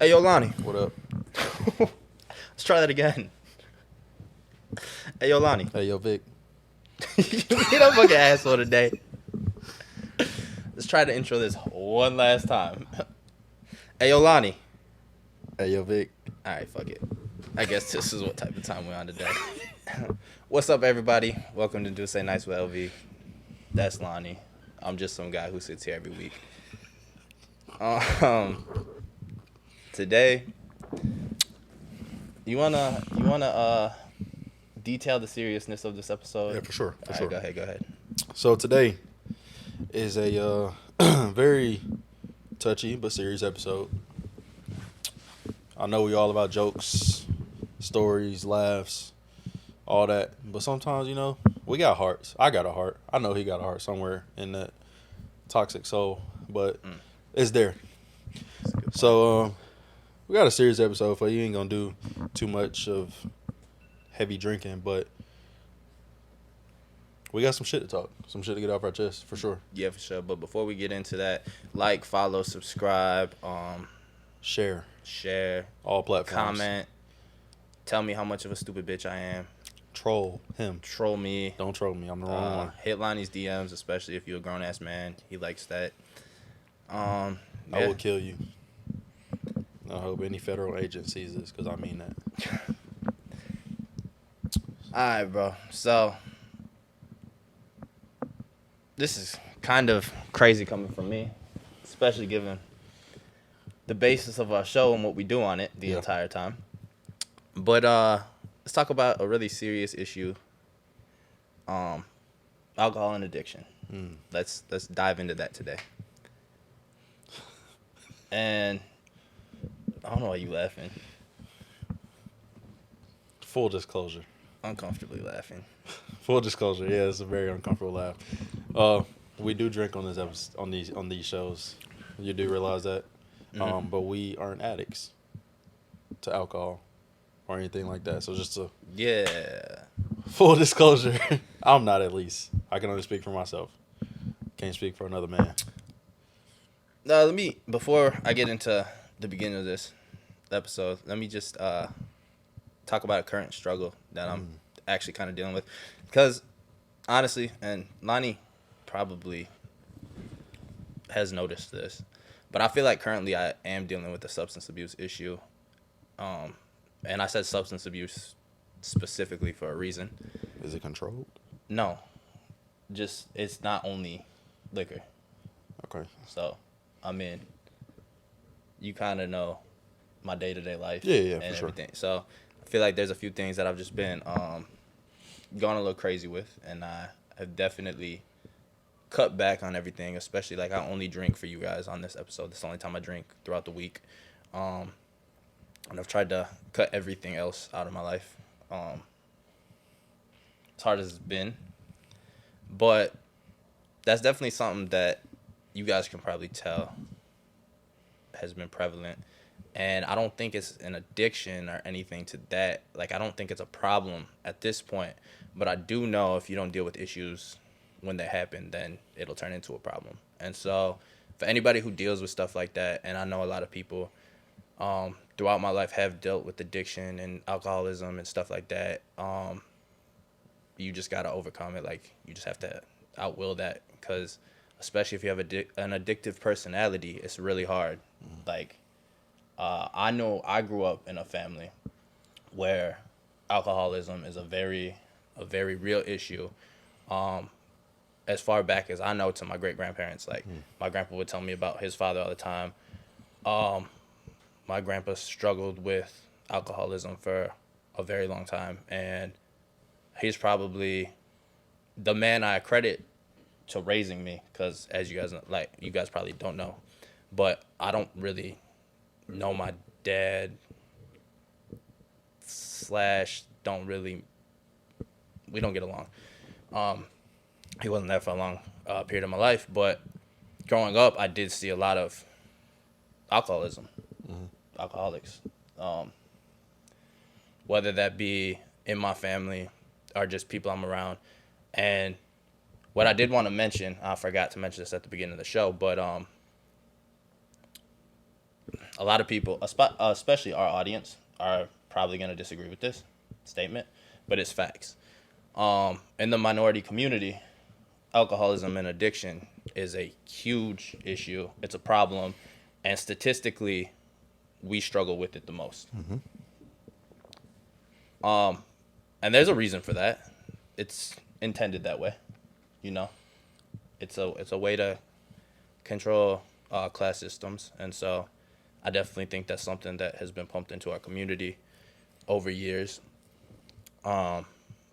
Hey, yo, Lonnie. What up? Let's try that again. Hey, yo, Lonnie. Hey, yo, Vic. You get a fucking asshole today. Let's try to intro this one last time. Hey, yo, Lonnie. Hey, yo, Vic. All right, fuck it. I guess this is what type of time we're on today. What's up, everybody? Welcome to Do Say Nice with LV. That's Lonnie. I'm just some guy who sits here every week. Um, Today, you wanna detail the seriousness of this episode? Yeah, for sure. All right, go ahead. So today is a very touchy but serious episode. I know we all about jokes, stories, laughs, all that. But sometimes, we got hearts. I got a heart. I know he got a heart somewhere in that toxic soul, but it's there. So we got a serious episode for you. Ain't gonna do too much of heavy drinking, but we got some shit to talk, some shit to get off our chest for sure. Yeah, for sure. But before we get into that, like, follow, subscribe, Share share, all platforms. comment. Tell me how much of a stupid bitch I am. Troll him. Troll me. Don't troll me. I'm the wrong one. Hit Lonnie's DMs, especially if you're a grown ass man. He likes that. I will kill you. I hope any federal agent sees this because I mean that. All right, bro. So this is kind of crazy coming from me, especially given the basis of our show and what we do on it the entire time. But let's talk about a really serious issue. Alcohol and addiction. Let's dive into that today. And I don't know why you laughing. Full disclosure. Uncomfortably laughing. Full disclosure. Yeah, it's a very uncomfortable laugh. We do drink on this on these shows. You do realize that. But we aren't addicts to alcohol or anything like that. So just a full disclosure, I'm not, at least. I can only speak for myself. Can't speak for another man. Now, before I get into the beginning of this episode, let me just talk about a current struggle that I'm actually kind of dealing with. Because, honestly, and Lonnie probably has noticed this, but I feel like currently I am dealing with a substance abuse issue. And I said substance abuse specifically for a reason. Is it controlled? No. Just, it's not only liquor. Okay. So, I mean, you kind of know my day-to-day life and for everything. Sure. So, I feel like there's a few things that I've just been going a little crazy with, and I have definitely cut back on everything, especially, like, I only drink for you guys on this episode. This is the only time I drink throughout the week. And I've tried to cut everything else out of my life. As hard as it's been. But that's definitely something that you guys can probably tell has been prevalent. And I don't think it's an addiction or anything to that. Like, I don't think it's a problem at this point. But I do know if you don't deal with issues when they happen, then it'll turn into a problem. And so for anybody who deals with stuff like that, and I know a lot of people throughout my life have dealt with addiction and alcoholism and stuff like that, you just got to overcome it. Like, you just have to outwill that, because especially if you have an addictive personality, it's really hard. Like, I know I grew up in a family where alcoholism is a very real issue. As far back as I know, to my great-grandparents. Like, my grandpa would tell me about his father all the time. My grandpa struggled with alcoholism for a very long time, and he's probably the man I credit to raising me, because as you guys probably don't know, but I don't really know my dad / we don't get along. He wasn't there for a long period of my life, but growing up, I did see a lot of alcoholism, alcoholics, whether that be in my family or just people I'm around. And what I did want to mention, I forgot to mention this at the beginning of the show, but a lot of people, especially our audience, are probably going to disagree with this statement, but it's facts. In the minority community, alcoholism and addiction is a huge issue. It's a problem, and statistically, we struggle with it the most. And there's a reason for that. It's intended that way, you know. It's a way to control class systems, and so I definitely think that's something that has been pumped into our community over years. But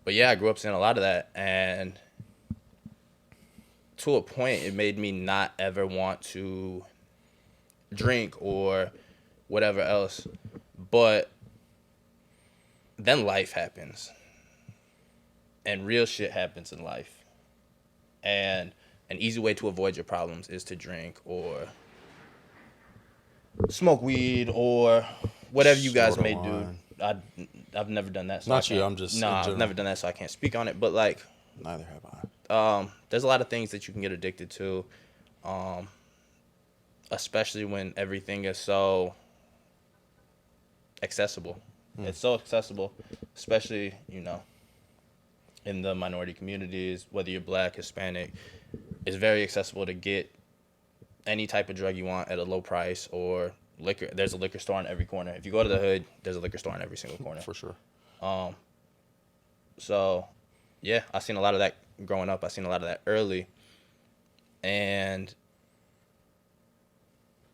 yeah, I grew up seeing a lot of that, and to a point, it made me not ever want to drink or whatever else. But then life happens, and real shit happens in life. And an easy way to avoid your problems is to drink or smoke weed or whatever you guys may do. I've never done that. So Not you. I'm just I've never done that, so I can't speak on it. But like, neither have I. There's a lot of things that you can get addicted to, especially when everything is so accessible. It's so accessible, especially, you know, in the minority communities, whether you're black, Hispanic, it's very accessible to get any type of drug you want at a low price, or liquor. There's a liquor store on every corner. If you go to the hood, there's a liquor store on every single corner. For sure. So, yeah, I seen a lot of that growing up. I seen a lot of that early. And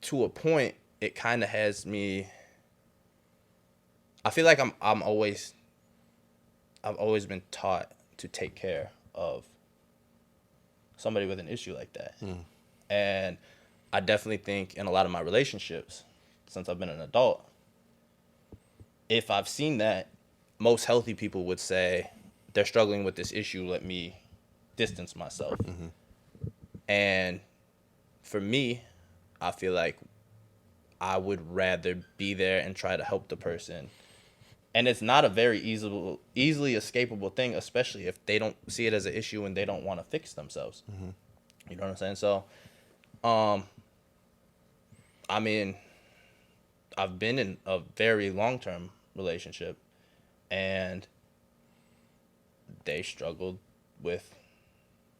to a point, it kind of has me. I feel like I've always been taught to take care of somebody with an issue like that. And I definitely think in a lot of my relationships, since I've been an adult, if I've seen that, most healthy people would say, they're struggling with this issue, let me distance myself. And for me, I feel like I would rather be there and try to help the person. And it's not a very easily escapable thing, especially if they don't see it as an issue and they don't want to fix themselves. You know what I'm saying? So, I mean, I've been in a very long-term relationship, and they struggled with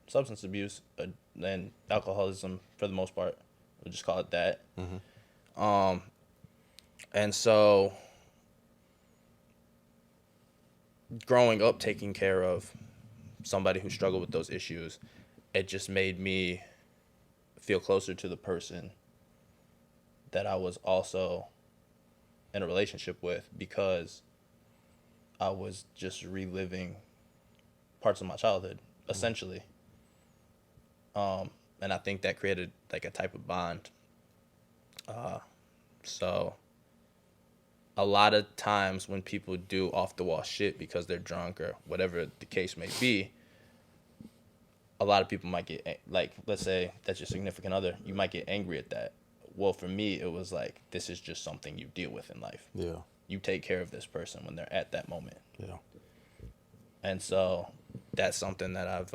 substance abuse and alcoholism for the most part. We'll just call it that. And so, growing up taking care of somebody who struggled with those issues, it just made me feel closer to the person that I was also in a relationship with, because I was just reliving parts of my childhood, essentially. And I think that created like a type of bond. So a lot of times when people do off the wall shit because they're drunk or whatever the case may be, a lot of people might get, like, let's say that's your significant other, you might get angry at that. Well, for me, it was like, this is just something you deal with in life. Yeah. You take care of this person when they're at that moment. Yeah. And so that's something that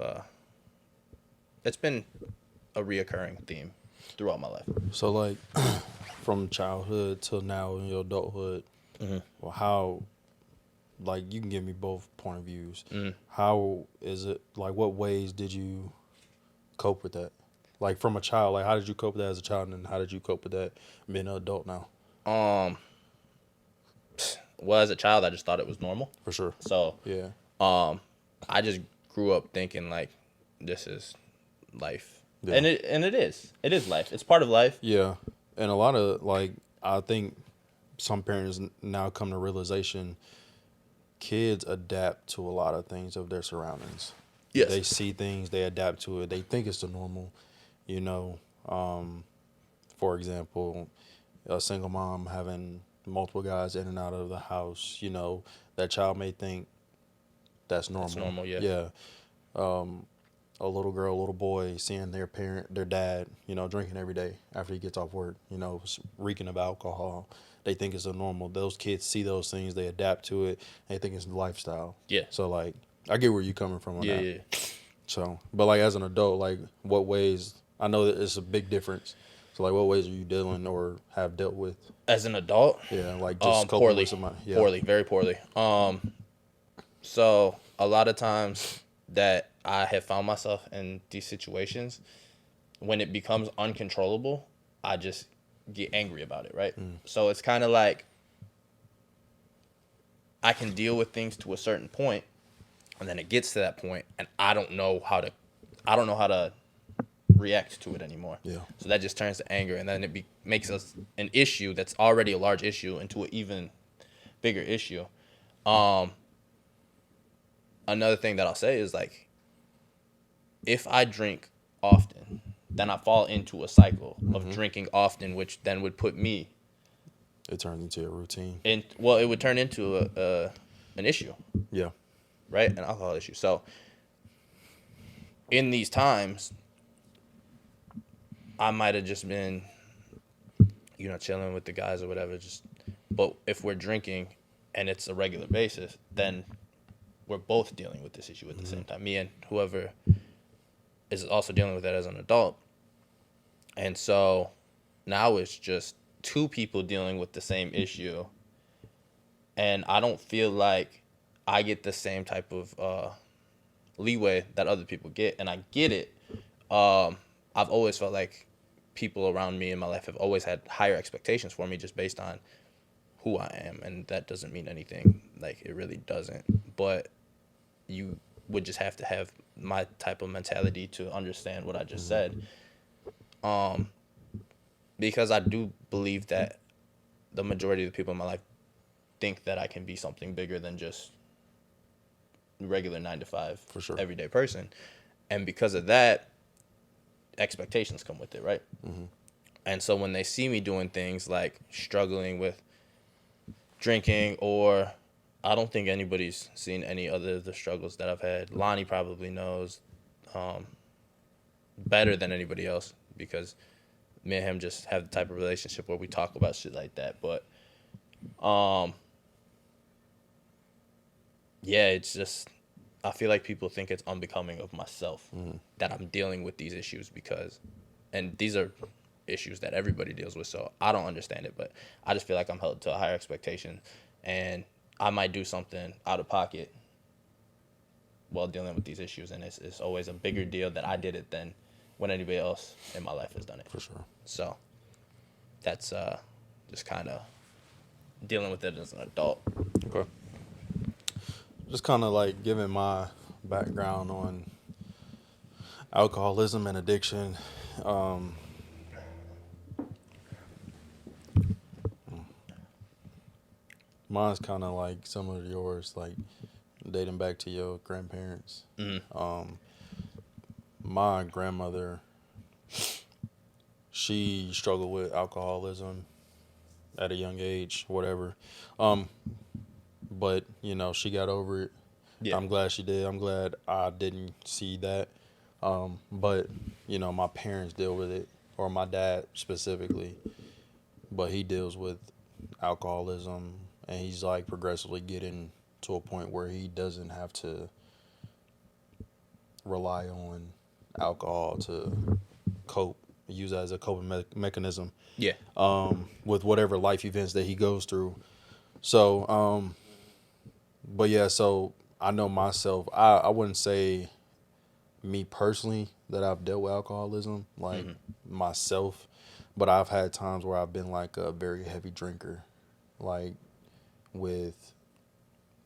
it's been a reoccurring theme throughout my life. So, like, from childhood till now in your adulthood, well, how, like, you can give me both point of views. How is it, like, what ways did you cope with that? Like, from a child, like, how did you cope with that as a child, and how did you cope with that being an adult now? Well, as a child, I just thought it was normal. For sure. So, yeah. I just grew up thinking, like, this is life. Yeah. And it is. It is life. It's part of life. Yeah. And a lot of, like, I think some parents now come to realization kids adapt to a lot of things of their surroundings. Yes. They see things, they adapt to it. They think it's the normal, you know. For example, a single mom having multiple guys in and out of the house, you know, that child may think that's normal. That's normal, yeah. Yeah. A little girl, a little boy seeing their dad, you know, drinking every day after he gets off work, you know, reeking of alcohol. They think it's a normal. Those kids see those things, they adapt to it, they think it's a lifestyle. Yeah. So, like, I get where you're coming from on that. Yeah. So, but, like, as an adult, like, what ways, I know that it's a big difference. So like, what ways are you dealing or have dealt with? As an adult, Yeah, like just coping poorly, with somebody. Yeah. poorly, very poorly. So a lot of times that I have found myself in these situations, when it becomes uncontrollable, I just get angry about it, right? So it's kind of like I can deal with things to a certain point, and then it gets to that point, and I don't know how to react to it anymore. Yeah. So that just turns to anger, and then makes us an issue that's already a large issue into an even bigger issue. Another thing that I'll say is like, if I drink often, then I fall into a cycle of drinking often, which then would put me It turns into a routine. in. Well, it would turn into an issue, Yeah. right? An alcohol issue. So in these times, I might have just been, chilling with the guys or whatever. But if we're drinking and it's a regular basis, then we're both dealing with this issue at the same time. Me and whoever is also dealing with that as an adult. And so now it's just two people dealing with the same issue. And I don't feel like I get the same type of leeway that other people get. And I get it. I've always felt like people around me in my life have always had higher expectations for me just based on who I am. And that doesn't mean anything. Like, it really doesn't. But you would just have to have my type of mentality to understand what I just said. Because I do believe that the majority of the people in my life think that I can be something bigger than just regular 9 to 5 For sure. everyday person. And because of that, expectations come with it, right? And so when they see me doing things like struggling with drinking, or I don't think anybody's seen any other of the struggles that I've had. Lonnie probably knows better than anybody else, because me and him just have the type of relationship where we talk about shit like that. But yeah, it's just, I feel like people think it's unbecoming of myself that I'm dealing with these issues, and these are issues that everybody deals with, so I don't understand it, but I just feel like I'm held to a higher expectation, and I might do something out of pocket while dealing with these issues, and it's always a bigger deal that I did it than when anybody else in my life has done it. For sure. So that's just kind of dealing with it as an adult. Okay. Just kind of like giving my background on alcoholism and addiction. Mine's kind of like similar to yours, like dating back to your grandparents. My grandmother, she struggled with alcoholism at a young age, whatever. But, she got over it. Yeah. I'm glad she did. I'm glad I didn't see that. But, my parents deal with it, or my dad specifically. But he deals with alcoholism, and he's like progressively getting to a point where he doesn't have to rely on alcohol to cope, use that as a coping mechanism. Yeah. With whatever life events that he goes through. So, but yeah, so I know myself, I wouldn't say me personally that I've dealt with alcoholism, like myself, but I've had times where I've been like a very heavy drinker, like with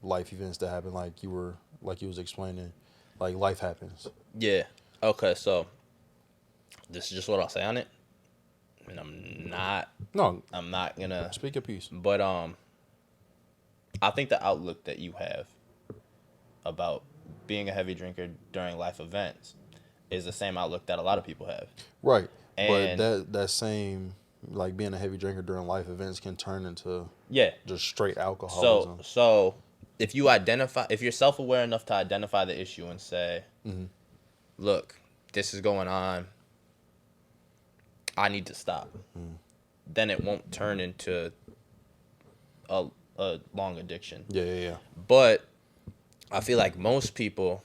life events that happen, like you was explaining, like life happens. Yeah. Okay, so this is just what I'll say on it. And I'm not gonna Speak your piece. But I think the outlook that you have about being a heavy drinker during life events is the same outlook that a lot of people have. Right. And but that same, like being a heavy drinker during life events can turn into just straight alcoholism. So if you're self-aware enough to identify the issue and say, look, this is going on, I need to stop, then it won't turn into a long addiction. Yeah. But I feel like most people,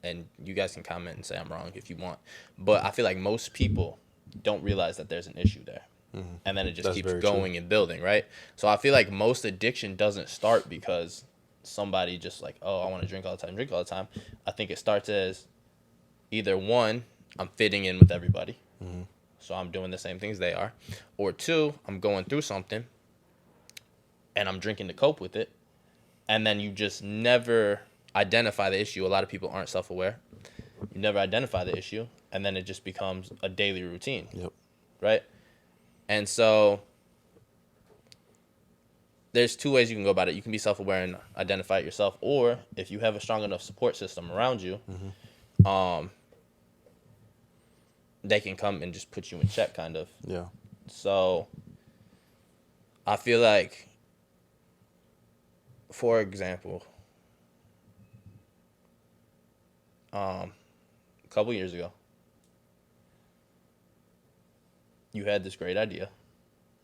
and you guys can comment and say I'm wrong if you want, but I feel like most people don't realize that there's an issue there. Mm-hmm. And then it just That's keeps very going true. and building, right? So I feel like most addiction doesn't start because somebody just like, oh, I want to drink all the time. I think it starts as either one, I'm fitting in with everybody, Mm-hmm. so I'm doing the same things they are, or two, I'm going through something and I'm drinking to cope with it, and then you just never identify the issue. A lot of people aren't self-aware. You never identify the issue, and then it just becomes a daily routine, Yep. right? And so there's two ways you can go about it. You can be self-aware and identify it yourself, or if you have a strong enough support system around you, um, they can come and just put you in check, kind of. Yeah. So I feel like, for example, a couple years ago, you had this great idea,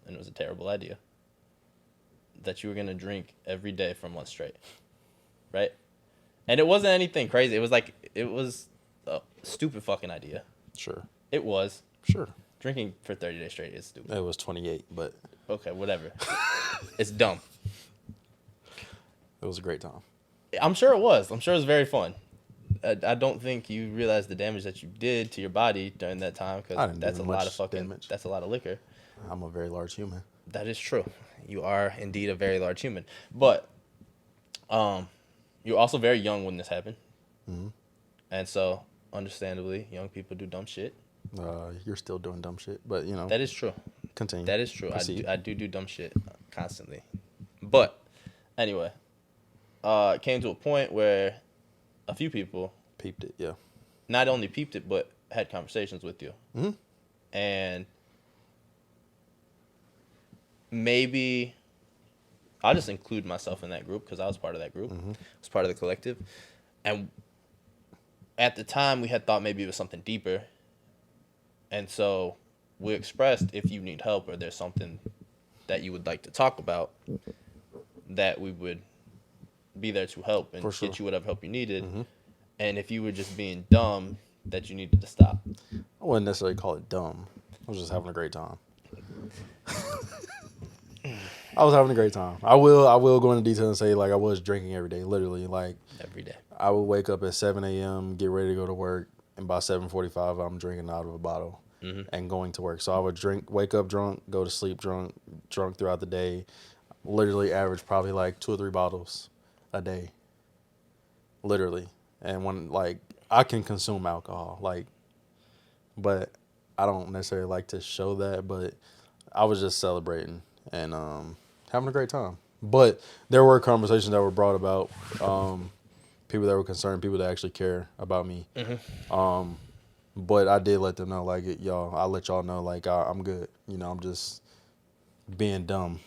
and it was a terrible idea, that you were going to drink every day for a month straight, right? And it wasn't anything crazy. It was a stupid fucking idea. Sure. It was. Sure. Drinking for 30 days straight is stupid. It was 28, but Okay, whatever. It's dumb. it was a great time. I'm sure it was. I'm sure it was very fun. I don't think you realize the damage that you did to your body during that time, I because didn't that's do a lot much of fucking damage. that's a lot of liquor. I'm a very large human. That is true. You are indeed a very large human, but you're also very young when this happened, Mm-hmm. and so understandably, young people do dumb shit. You're still doing dumb shit, but you know. That is true. Continue. That is true. Proceed. I do dumb shit constantly, but anyway, it came to a point where a few people Peeped it. Yeah. not only peeped it but had conversations with you, Mm-hmm. and maybe I'll just include myself in that group because I was part of that group. Mm-hmm. I was part of the collective, and at the time we had thought maybe it was something deeper, and so we expressed if you need help or there's something that you would like to talk about, that we would be there to help and For sure. get you whatever help you needed. Mm-hmm. And if you were just being dumb, that you needed to stop. I wouldn't necessarily call it dumb. I was just having a great time. I was having a great time. I will go into detail and say like I was drinking every day, literally. Like Every day. I would wake up at 7 a.m., get ready to go to work, and by 7:45 I'm drinking out of a bottle and going to work. So I would wake up drunk, go to sleep drunk throughout the day. Literally average probably like 2 or 3 bottles a day. Literally. And when like I can consume alcohol, like, but I don't necessarily like to show that, but I was just celebrating and having a great time. But there were conversations that were brought about, people that were concerned, people that actually care about me. But I did let them know, like, I let y'all know, like, I'm good. You know, I'm just being dumb,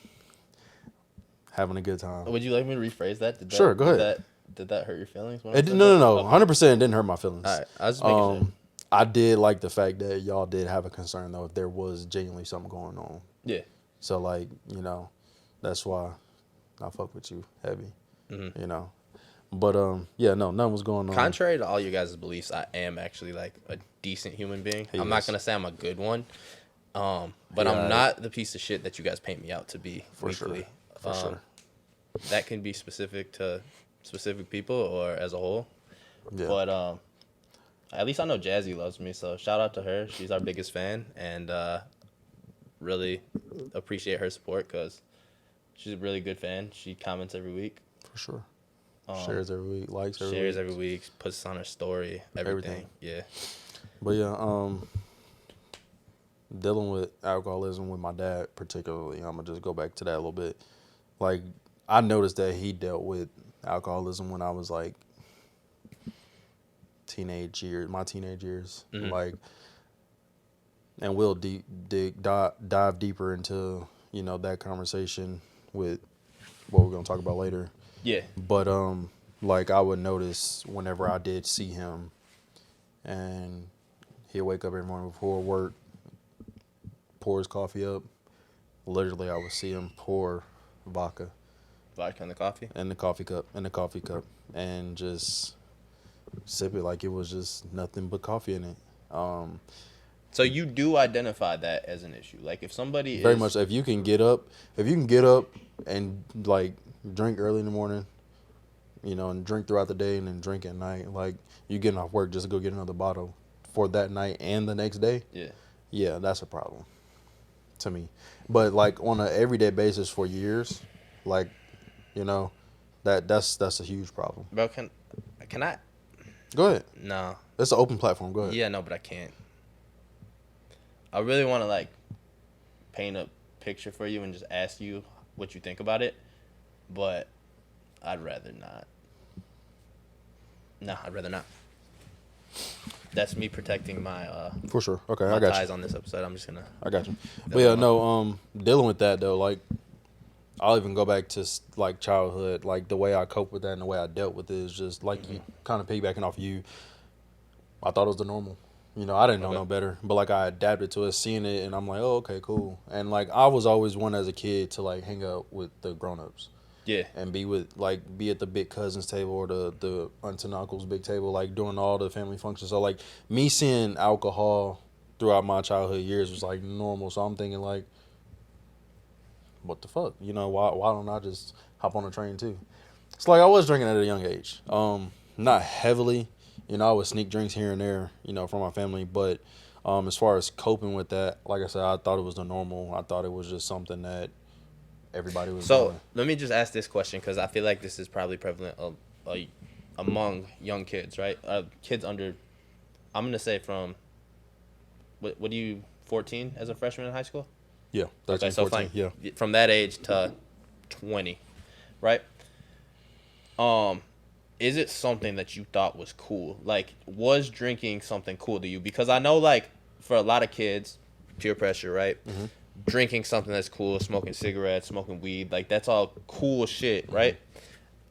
having a good time. Would you like me to rephrase that? Sure, go ahead. Did that hurt your feelings? When I It said no, that? 100% didn't hurt my feelings. All right, I was just making sure. I did like the fact that y'all did have a concern though if there was genuinely something going on. Yeah. So like, you know, that's why I fuck with you heavy. Mm-hmm. You know. But yeah, no, nothing was going on. Contrary to all you guys' beliefs, I am actually like a decent human being. I'm not gonna say I'm a good one, but Yeah, I'm not the piece of shit that you guys paint me out to be. For sure. weekly. For sure. That can be specific to specific people or as a whole. Yeah. But at least I know Jazzy loves me, so shout out to her. She's our biggest fan, and really appreciate her support because she's a really good fan. She comments every week. For sure. Shares every week, likes every Shares week. every week, puts on her story, everything. Yeah. But yeah, dealing with alcoholism with my dad particularly, I'm gonna just go back to that a little bit. Like I noticed that he dealt with alcoholism when I was like my teenage years. Mm-hmm. Like, and we'll dive deeper into, you know, that conversation with what we're gonna talk about later. Yeah. But like I would notice whenever I did see him, and he'd wake up every morning before work, pour his coffee up. Literally, I would see him pour vodka Vodka in the coffee? in the coffee cup, and just sip it like it was just nothing but coffee in it. So you do identify that as an issue. Like if somebody Very much. If you can get up and like drink early in the morning, and drink throughout the day and then drink at night, like you getting off work just to go get another bottle for that night and the next day. Yeah, that's a problem to me. But like on an everyday basis for years, like, that's a huge problem. Bro, can I? Go ahead. No. It's an open platform. Go ahead. Yeah, no, but I can't. I really want to like paint a picture for you and just ask you what you think about it, but I'd rather not. No, I'd rather not. That's me protecting my for sure. Okay, my I got ties you. on this episode. I'm just gonna. I got you. But yeah, no. Dealing with that though, like, I'll even go back to like childhood. Like the way I cope with that and the way I dealt with it is just like you kind of piggybacking off of you. I thought it was the normal. I didn't know no better, but like I adapted to it, seeing it, and I'm like, oh, okay, cool. And like I was always one as a kid to like hang out with the grown-ups. Yeah. And be at the big cousins table or the aunts and uncles big table, like doing all the family functions. So like me seeing alcohol throughout my childhood years was like normal. So I'm thinking like, what the fuck? Why don't I just hop on a train too? It's like I was drinking at a young age. Not heavily. I would sneak drinks here and there, from my family. But as far as coping with that, like I said, I thought it was the normal. I thought it was just something that everybody was doing. So let me just ask this question because I feel like this is probably prevalent among young kids, right? Kids under, I'm gonna say from, what are you, 14 as a freshman in high school? Yeah, 13, okay, so 14, fine. Yeah. From that age to 20, right? Is it something that you thought was cool? Like, was drinking something cool to you? Because I know, like, for a lot of kids, peer pressure, right? Mm-hmm. Drinking something that's cool, smoking cigarettes, smoking weed, like, that's all cool shit, right?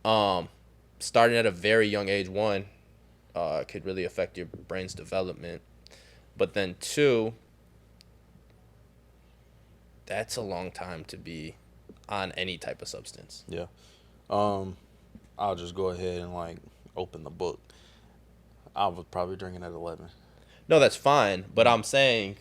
Starting at a very young age, one, could really affect your brain's development. But then, two, that's a long time to be on any type of substance. Yeah. I'll just go ahead and like open the book. I was probably drinking at 11. No, that's fine. But I'm saying,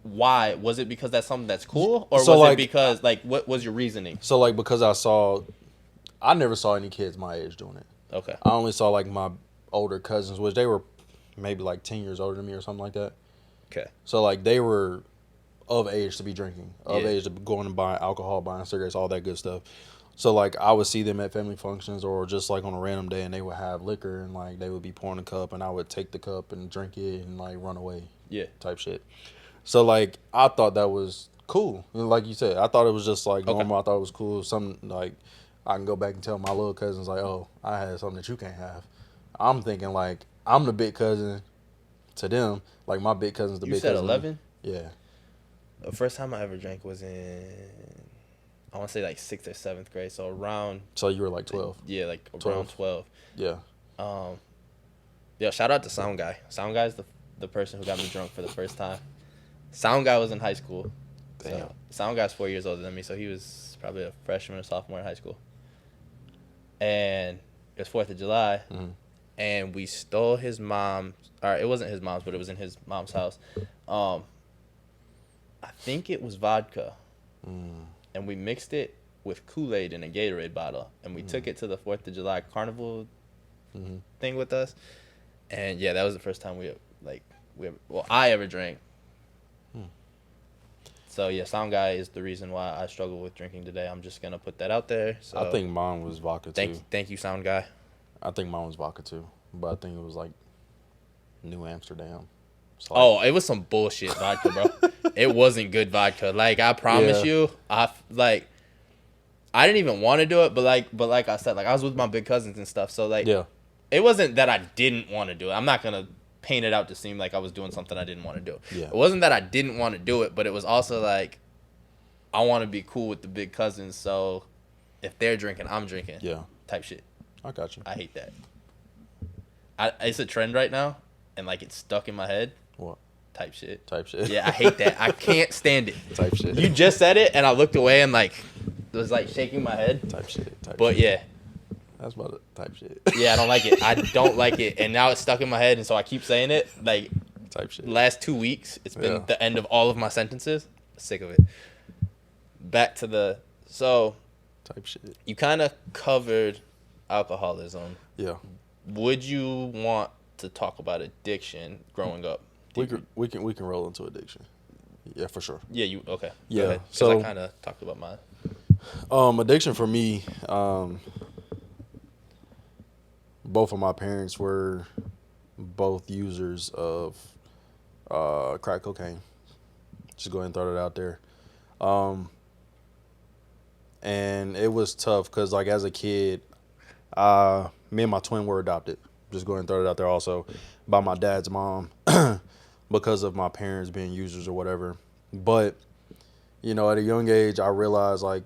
why? Was it because that's something that's cool? Or So, was like, it because, like, what was your reasoning? So like because I never saw any kids my age doing it. Okay. I only saw like my older cousins, which they were maybe like 10 years older than me or something like that. Okay. So like they were of age to be drinking, of age to going and buying alcohol, buying cigarettes, all that good stuff. So like I would see them at family functions or just like on a random day, and they would have liquor and like they would be pouring a cup, and I would take the cup and drink it and like run away. Yeah. Type shit. So like I thought that was cool. And like you said, I thought it was just like normal. I thought it was cool. Something like I can go back and tell my little cousins like, oh, I had something that you can't have. I'm thinking like I'm the big cousin to them. Like my big cousin's the big cousin. You said 11? Yeah. The first time I ever drank was in, I want to say like 6th or 7th grade. So around. So you were like 12. Yeah, like around 12. Yeah. Yeah, shout out to Sound Guy. Sound Guy's the person who got me drunk for the first time. Sound Guy was in high school. Damn. So Sound Guy's 4 years older than me, so he was probably a freshman or sophomore in high school. And it was 4th of July, and we stole his mom's, or it wasn't his mom's, but it was in his mom's house. I think it was vodka, and we mixed it with Kool-Aid in a Gatorade bottle, and we took it to the 4th of July carnival thing with us. And yeah, that was the first time I ever drank. So yeah, Sound Guy is the reason why I struggle with drinking today. I'm just gonna put that out there. So I think mine was vodka too. Thank you, Sound Guy. I think mine was vodka too, but I think it was like New Amsterdam. Oh, it was some bullshit vodka, bro. It wasn't good vodka. Like I promise you, I didn't even want to do it, but like I said, like I was with my big cousins and stuff, so like it wasn't that I didn't want to do it. I'm not gonna paint it out to seem like I was doing something I didn't want to do. Yeah. It wasn't that I didn't want to do it, but it was also like I want to be cool with the big cousins, so if they're drinking, I'm drinking. Yeah. Type shit. I got you. I hate that. It's a trend right now, and like it's stuck in my head. What? Type shit. Yeah, I hate that. I can't stand it. Type shit. You just said it, and I looked away and like was like shaking my head. Type shit. But yeah. That's about it. Type shit. Yeah, I don't like it. I don't like it, and now it's stuck in my head, and so I keep saying it. Like Type shit. last 2 weeks, it's been Yeah. the end of all of my sentences. Sick of it. Back to so Type shit. you kind of covered alcoholism. Yeah. Would you want to talk about addiction growing up? We can roll into addiction. Yeah, for sure. Yeah, you okay? Yeah, Go ahead, 'cause so- I kind of talked about mine. Addiction for me, both of my parents were both users of crack cocaine. Just go ahead and throw that out there. And it was tough because, like, as a kid, me and my twin were adopted. Just go ahead and throw it out there also by my dad's mom because of my parents being users or whatever. But, you know, at a young age, I realized, like,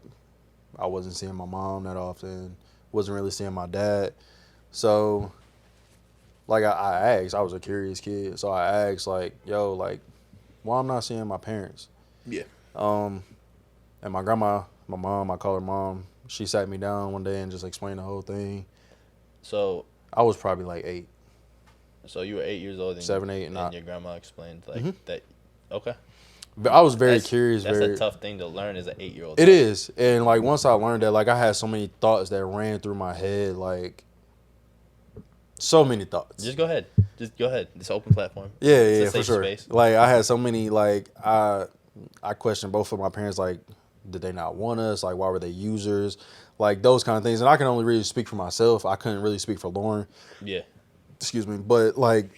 I wasn't seeing my mom that often, wasn't really seeing my dad. So, like, I asked, I was a curious kid. So I asked, like, yo, like, why I'm not seeing my parents? Yeah. And my grandma, my mom, I call her mom, she sat me down one day and just explained the whole thing. So I was probably like 8. So you were 8 years old. And 7, 8, and your grandma explained like Mm-hmm. that. Okay. But I was very curious. That's very, a tough thing to learn as an 8-year-old. It is. And, like, once I learned that, like, I had so many thoughts that ran through my head, like, so many thoughts. Just go ahead. Just go ahead. It's an open platform. Yeah, It's a for safe sure. space. Like, I had so many, like, I questioned both of my parents, like, did they not want us? Like, why were they users? Like, those kind of things. And I can only really speak for myself. I couldn't really speak for Lauren. Yeah. Excuse me. But, like,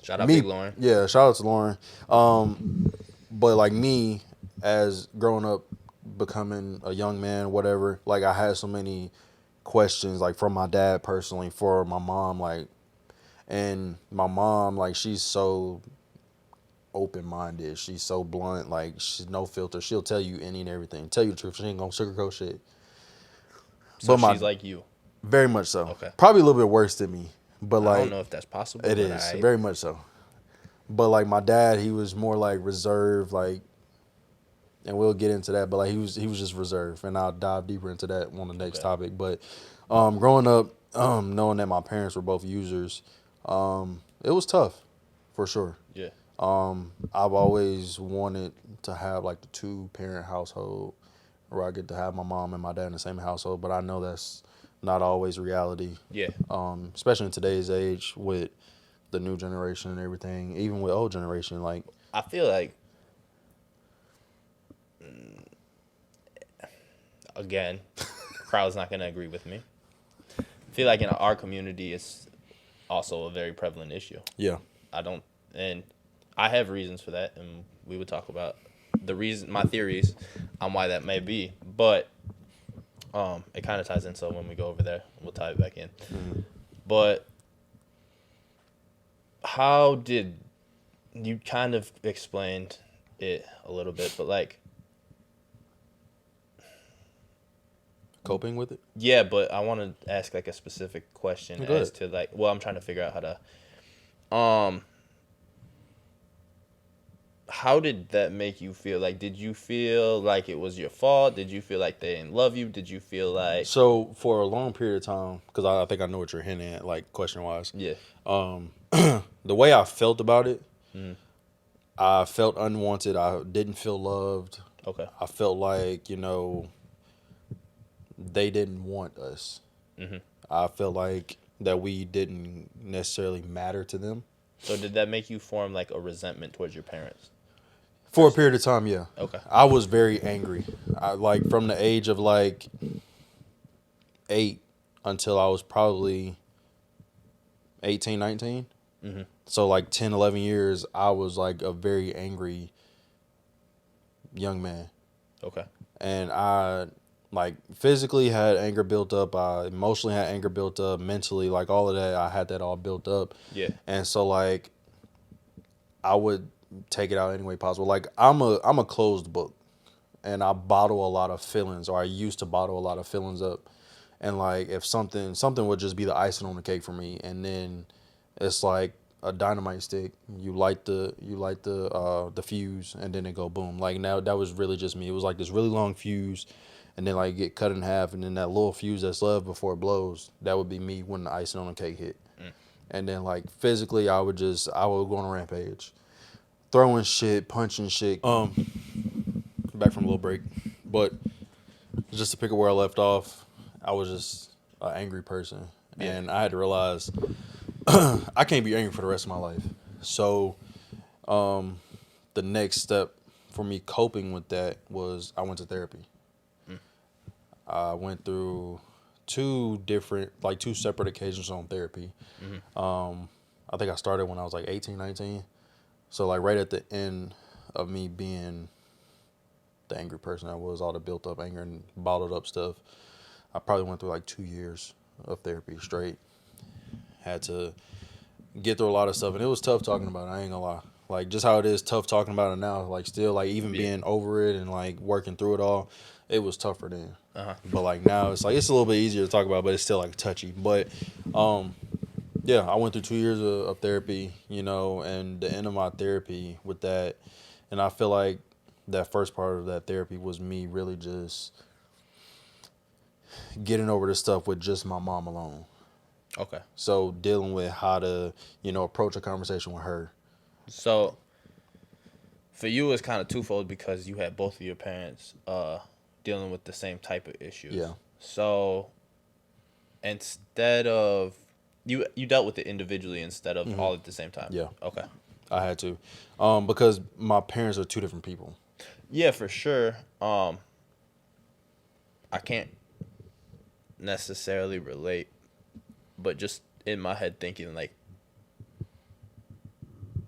Shout out Big Lauren. Yeah, shout out to Lauren. But, like, me, as growing up, becoming a young man, whatever, like, I had so many questions, like, from my dad personally, for my mom, like, and my mom, like, she's so open-minded. She's so blunt. Like, she's no filter. She'll tell you any and everything. Tell you the truth. She ain't gonna sugarcoat shit. So But she's like you. Very much so. Okay. Probably a little bit worse than me. But, like, I don't know if that's possible. it is. Very much so. But, like, my dad, he was more, like, reserved, like, and we'll get into that, but, like, he was just reserved, and I'll dive deeper into that on the next topic. But growing up, knowing that my parents were both users, it was tough, for sure. Yeah. I've always wanted to have, like, the 2-parent household where I get to have my mom and my dad in the same household, but I know that's not always reality. Yeah. Especially in today's age with the new generation and everything, even with old generation, like, I feel like, again, the crowd's not going to agree with me. I feel like in our community, it's also a very prevalent issue. yeah. And I have reasons for that, and we would talk about my theories on why that may be, but it kind of ties in, so when we go over there, we'll tie it back in. Mm-hmm. But how did you kind of explained it a little bit, but, like, Coping with it? yeah, but I want to ask, like, a specific question Go as ahead. to, like, well, I'm trying to figure out how did that make you feel? Like, did you feel like it was your fault? Did you feel like they didn't love you? Did you feel like... So, for a long period of time, because I think I know what you're hinting at, like, question-wise. Yeah. The way I felt about it, Mhm. I felt unwanted. I didn't feel loved. Okay. I felt like, you know, they didn't want us. Mhm. I felt like that we didn't necessarily matter to them. So did that make you form, like, a resentment towards your parents? For a period of time, yeah. Okay. I was very angry. Like, from the age of, like, 8 until I was probably 18, 19. Mm-hmm. So, like, 10, 11 years, I was, like, a very angry young man. Okay. And I, like, physically had anger built up. I emotionally had anger built up. Mentally, like, all of that, I had that all built up. Yeah. And so, like, I would take it out any way possible. Like, I'm a closed book, and I bottle a lot of feelings, or I used to bottle a lot of feelings up. And, like, if something would just be the icing on the cake for me, and then it's like a dynamite stick. You light the fuse, and then it go boom. Like, now that was really just me. It was like this really long fuse, and then, like, get cut in half, and then that little fuse that's left before it blows. That would be me when the icing on the cake hit. And then like physically, I would go on a rampage, throwing shit, punching shit. Back from a little break, but just to pick up where I left off, I was just an angry person, and I had to realize I can't be angry for the rest of my life. So, the next step for me coping with that was I went to therapy. I went through two separate occasions on therapy. I think I started when I was like 18, 19. So like right at the end of me being the angry person I was, all the built up anger and bottled up stuff, I probably went through like 2 years of therapy straight. Had to get through a lot of stuff, and it was tough talking about it, I ain't gonna lie. Like just how it is tough talking about it now, like still like even being over it and like working through it all, it was tougher then. But like now it's a little bit easier to talk about, but it's still like touchy. But yeah, I went through 2 years of therapy, and the end of my therapy with that, and I feel like that first part of that therapy was me really just getting over this stuff with just my mom alone. Okay. So dealing with how to, approach a conversation with her. So for you, it's kind of twofold because you had both of your parents dealing with the same type of issues. Yeah. So instead of you dealt with it individually instead of all at the same time. Yeah. Okay. I had to, because my parents are two different people. Yeah, for sure. I can't necessarily relate, but just in my head thinking like,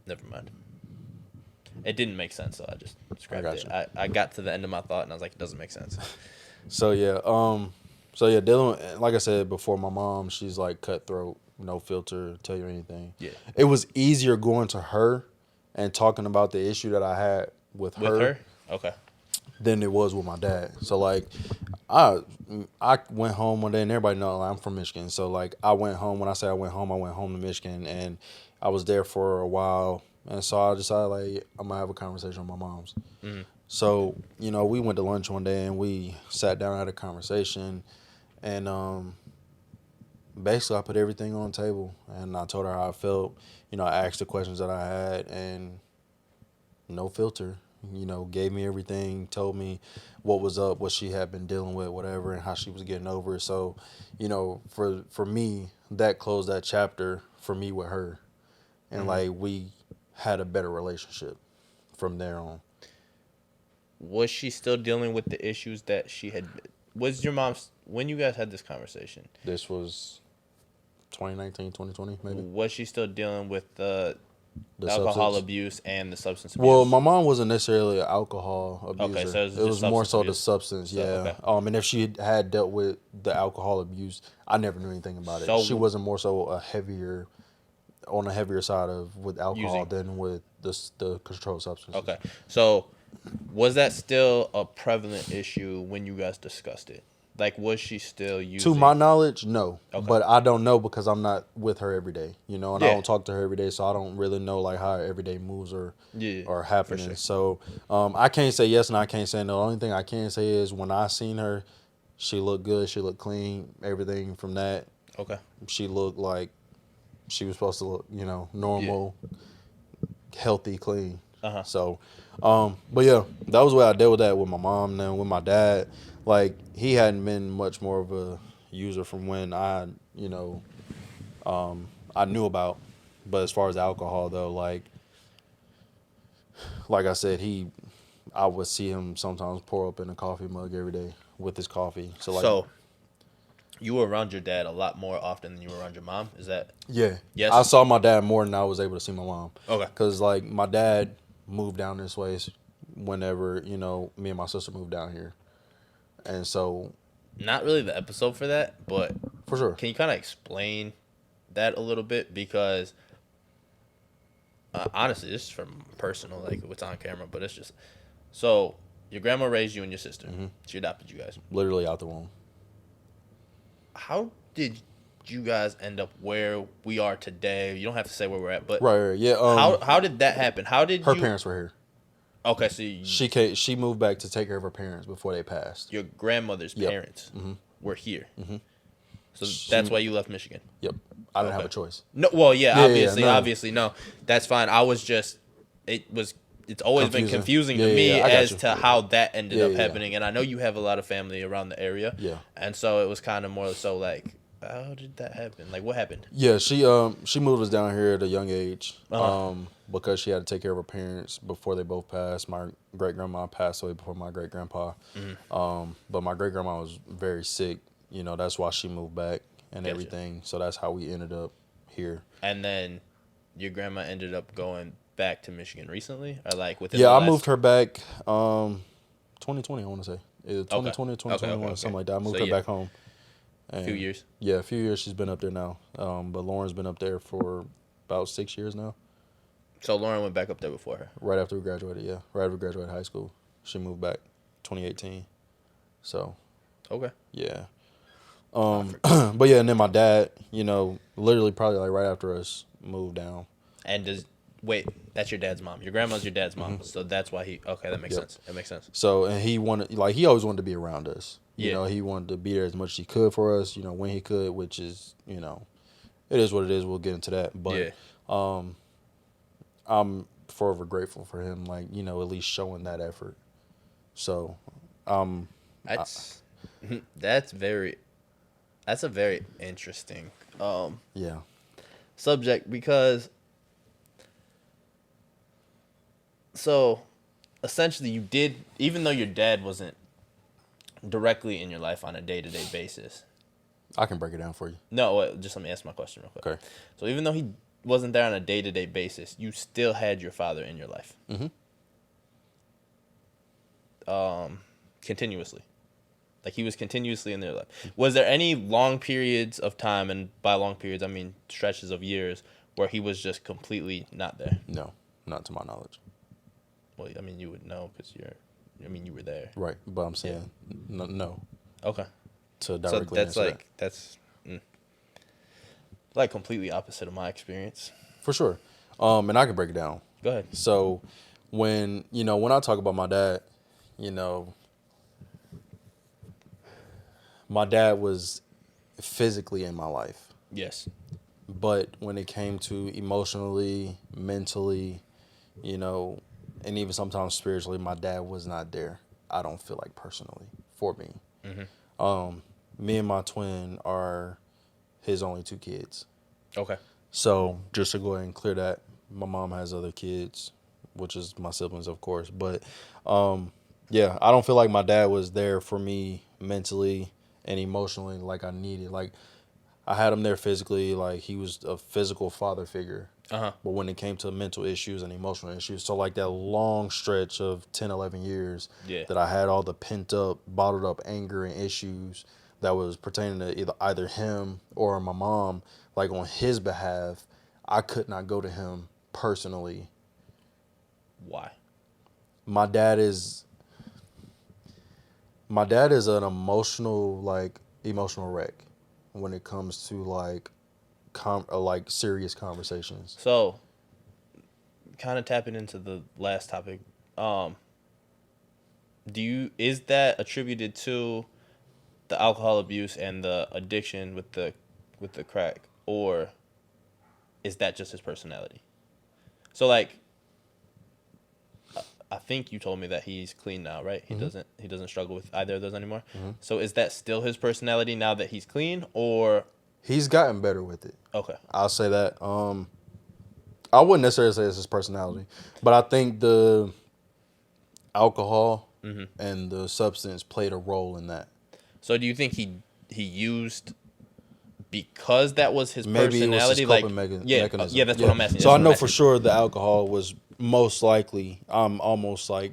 never mind. It didn't make sense, so I just scrapped it. I got to the end of my thought and I was like, it doesn't make sense. So yeah, dealing with, like I said before, my mom, she's like cutthroat, no filter, tell you anything. Yeah. It was easier going to her and talking about the issue that I had with her. With her? Okay. Than it was with my dad. So like, I went home one day, and everybody know like, I'm from Michigan. So like, I went home. When I say I went home to Michigan, and I was there for a while. And so I decided like I'm gonna have a conversation with my mom's. So we went to lunch one day, and we sat down and had a conversation, and basically I put everything on the table, and I told her how I felt. I asked the questions that I had, and no filter. Gave me everything, told me what was up, what she had been dealing with, whatever, and how she was getting over it. So, for me, that closed that chapter for me with her. And like we had a better relationship from there on. Was she still dealing with the issues that she had? Was your mom, when you guys had this conversation? This was 2019, 2020, maybe. Was she still dealing with the alcohol abuse and the substance abuse? Well, my mom wasn't necessarily an alcohol abuser. Okay, so it was more so abuse. the substance, yeah. Okay. And if she had dealt with the alcohol abuse, I never knew anything about it. She wasn't more so on a heavier side of with alcohol than with the controlled substances. Okay, so was that still a prevalent issue when you guys discussed it? Like, was she still using? To my knowledge, no. Okay. But I don't know because I'm not with her every day, and I don't talk to her every day, so I don't really know like how her everyday moves are happening. Sure. So I can't say yes and I can't say no. The only thing I can say is when I seen her, she looked good, she looked clean, everything from that. Okay. She looked like she was supposed to look, normal, healthy, clean. So, but yeah, that was the way I dealt with that with my mom. And then with my dad, like he hadn't been much more of a user from when I knew about. But as far as alcohol though, like I said, I would see him sometimes pour up in a coffee mug every day with his coffee. So you were around your dad a lot more often than you were around your mom? Is that? Yeah. Yes. I saw my dad more than I was able to see my mom. Okay. Because, like, my dad moved down this way whenever, me and my sister moved down here. And so... Not really the episode for that, but... For sure. Can you kind of explain that a little bit? Because, honestly, this is from personal, like, what's on camera, but it's just... So, your grandma raised you and your sister. Mm-hmm. She adopted you guys. Literally out the womb. How did you guys end up where we are today? You don't have to say where we're at, but right, yeah. How did that happen? How did her parents were here? Okay, so she moved back to take care of her parents before they passed. Your grandmother's parents were here. So that's why you left Michigan. Yep. I didn't have Okay. a choice. No, well, yeah, obviously, no. obviously, no, that's fine. I was just, it's always been confusing to me I got as you. to how that ended up Yeah. happening, and I know you have a lot of family around the area, Yeah. and so it was kind of more so like, how did that happen? Like, what happened? Yeah, she moved us down here at a young age, Uh-huh. because she had to take care of her parents before they both passed. My great grandma passed away before my great grandpa, but my great grandma was very sick. You know, that's why she moved back and Gotcha. everything. So that's how we ended up here. And then your grandma ended up going back to Michigan recently, or like within Yeah, the I last. moved her back, 2020. I want to say either Okay. 2020 or Okay. 2021, Okay. something Okay. like that. I So moved her yeah, back home. a few And years. yeah, a few years she's been up there now. But Lauren's been up there for about 6 years now. So Lauren went back up there before her. Right after we graduated, yeah. Right after we graduated high school. She moved back 2018. So, Okay. yeah. I forgot. But yeah, and then my dad, you know, literally probably like right after us moved down. And wait, that's your dad's mom. Your grandma's your dad's mom, so that's why he. Okay, that makes Yep. sense. That makes sense. So, and he wanted, like, he always wanted to be around us. You Yeah. know, he wanted to be there as much as he could for us, you know, when he could, which is, you know, it is what it is. We'll get into that. But Yeah. I'm forever grateful for him, like, you know, at least showing that effort. So, That's that's very that's a very interesting yeah. subject because so essentially you did, even though your dad wasn't directly in your life on a day-to-day basis. I can break it down for you. No, wait, just let me ask my question real quick. Okay. So even though he wasn't there on a day-to-day basis, you still had your father in your life. Continuously. Like he was continuously in their life. Was there any long periods of time, and by long periods I mean stretches of years, where he was just completely not there? No, not to my knowledge. Well, I mean you would know because you were there. Right, but I'm saying no Okay. to So directly that's answer like like completely opposite of my experience. for sure. And I can break it down. Go ahead. So when I talk about my dad, you know, my dad was physically in my life, Yes. but when it came to emotionally, mentally, you know, and even sometimes spiritually, my dad was not there. I don't feel like personally for me. Me and my twin are his only two kids. Okay. So just to go ahead and clear that, my mom has other kids, which is my siblings, of course. But yeah, I don't feel like my dad was there for me mentally and emotionally like I needed. Like I had him there physically, like he was a physical father figure. Uh-huh. But when it came to mental issues and emotional issues, so like that long stretch of 10, 11 years Yeah. that I had all the pent up, bottled up anger and issues that was pertaining to either him or my mom, like on his behalf, I could not go to him personally. Why? My dad is an emotional wreck when it comes to like serious conversations. So, kind of tapping into the last topic, is that attributed to the alcohol abuse and the addiction with the crack, or is that just his personality? So like, I think you told me that he's clean now, right? He doesn't struggle with either of those anymore. So is that still his personality now that he's clean, or He's gotten better with it. okay? I'll say that. I wouldn't necessarily say it's his personality, but I think the alcohol and the substance played a role in that. So do you think he used because that was his Maybe it was his personality? coping Like mechanism. yeah, that's what I'm asking. So That's I what I'm know for asking. sure the alcohol was most likely. I'm almost like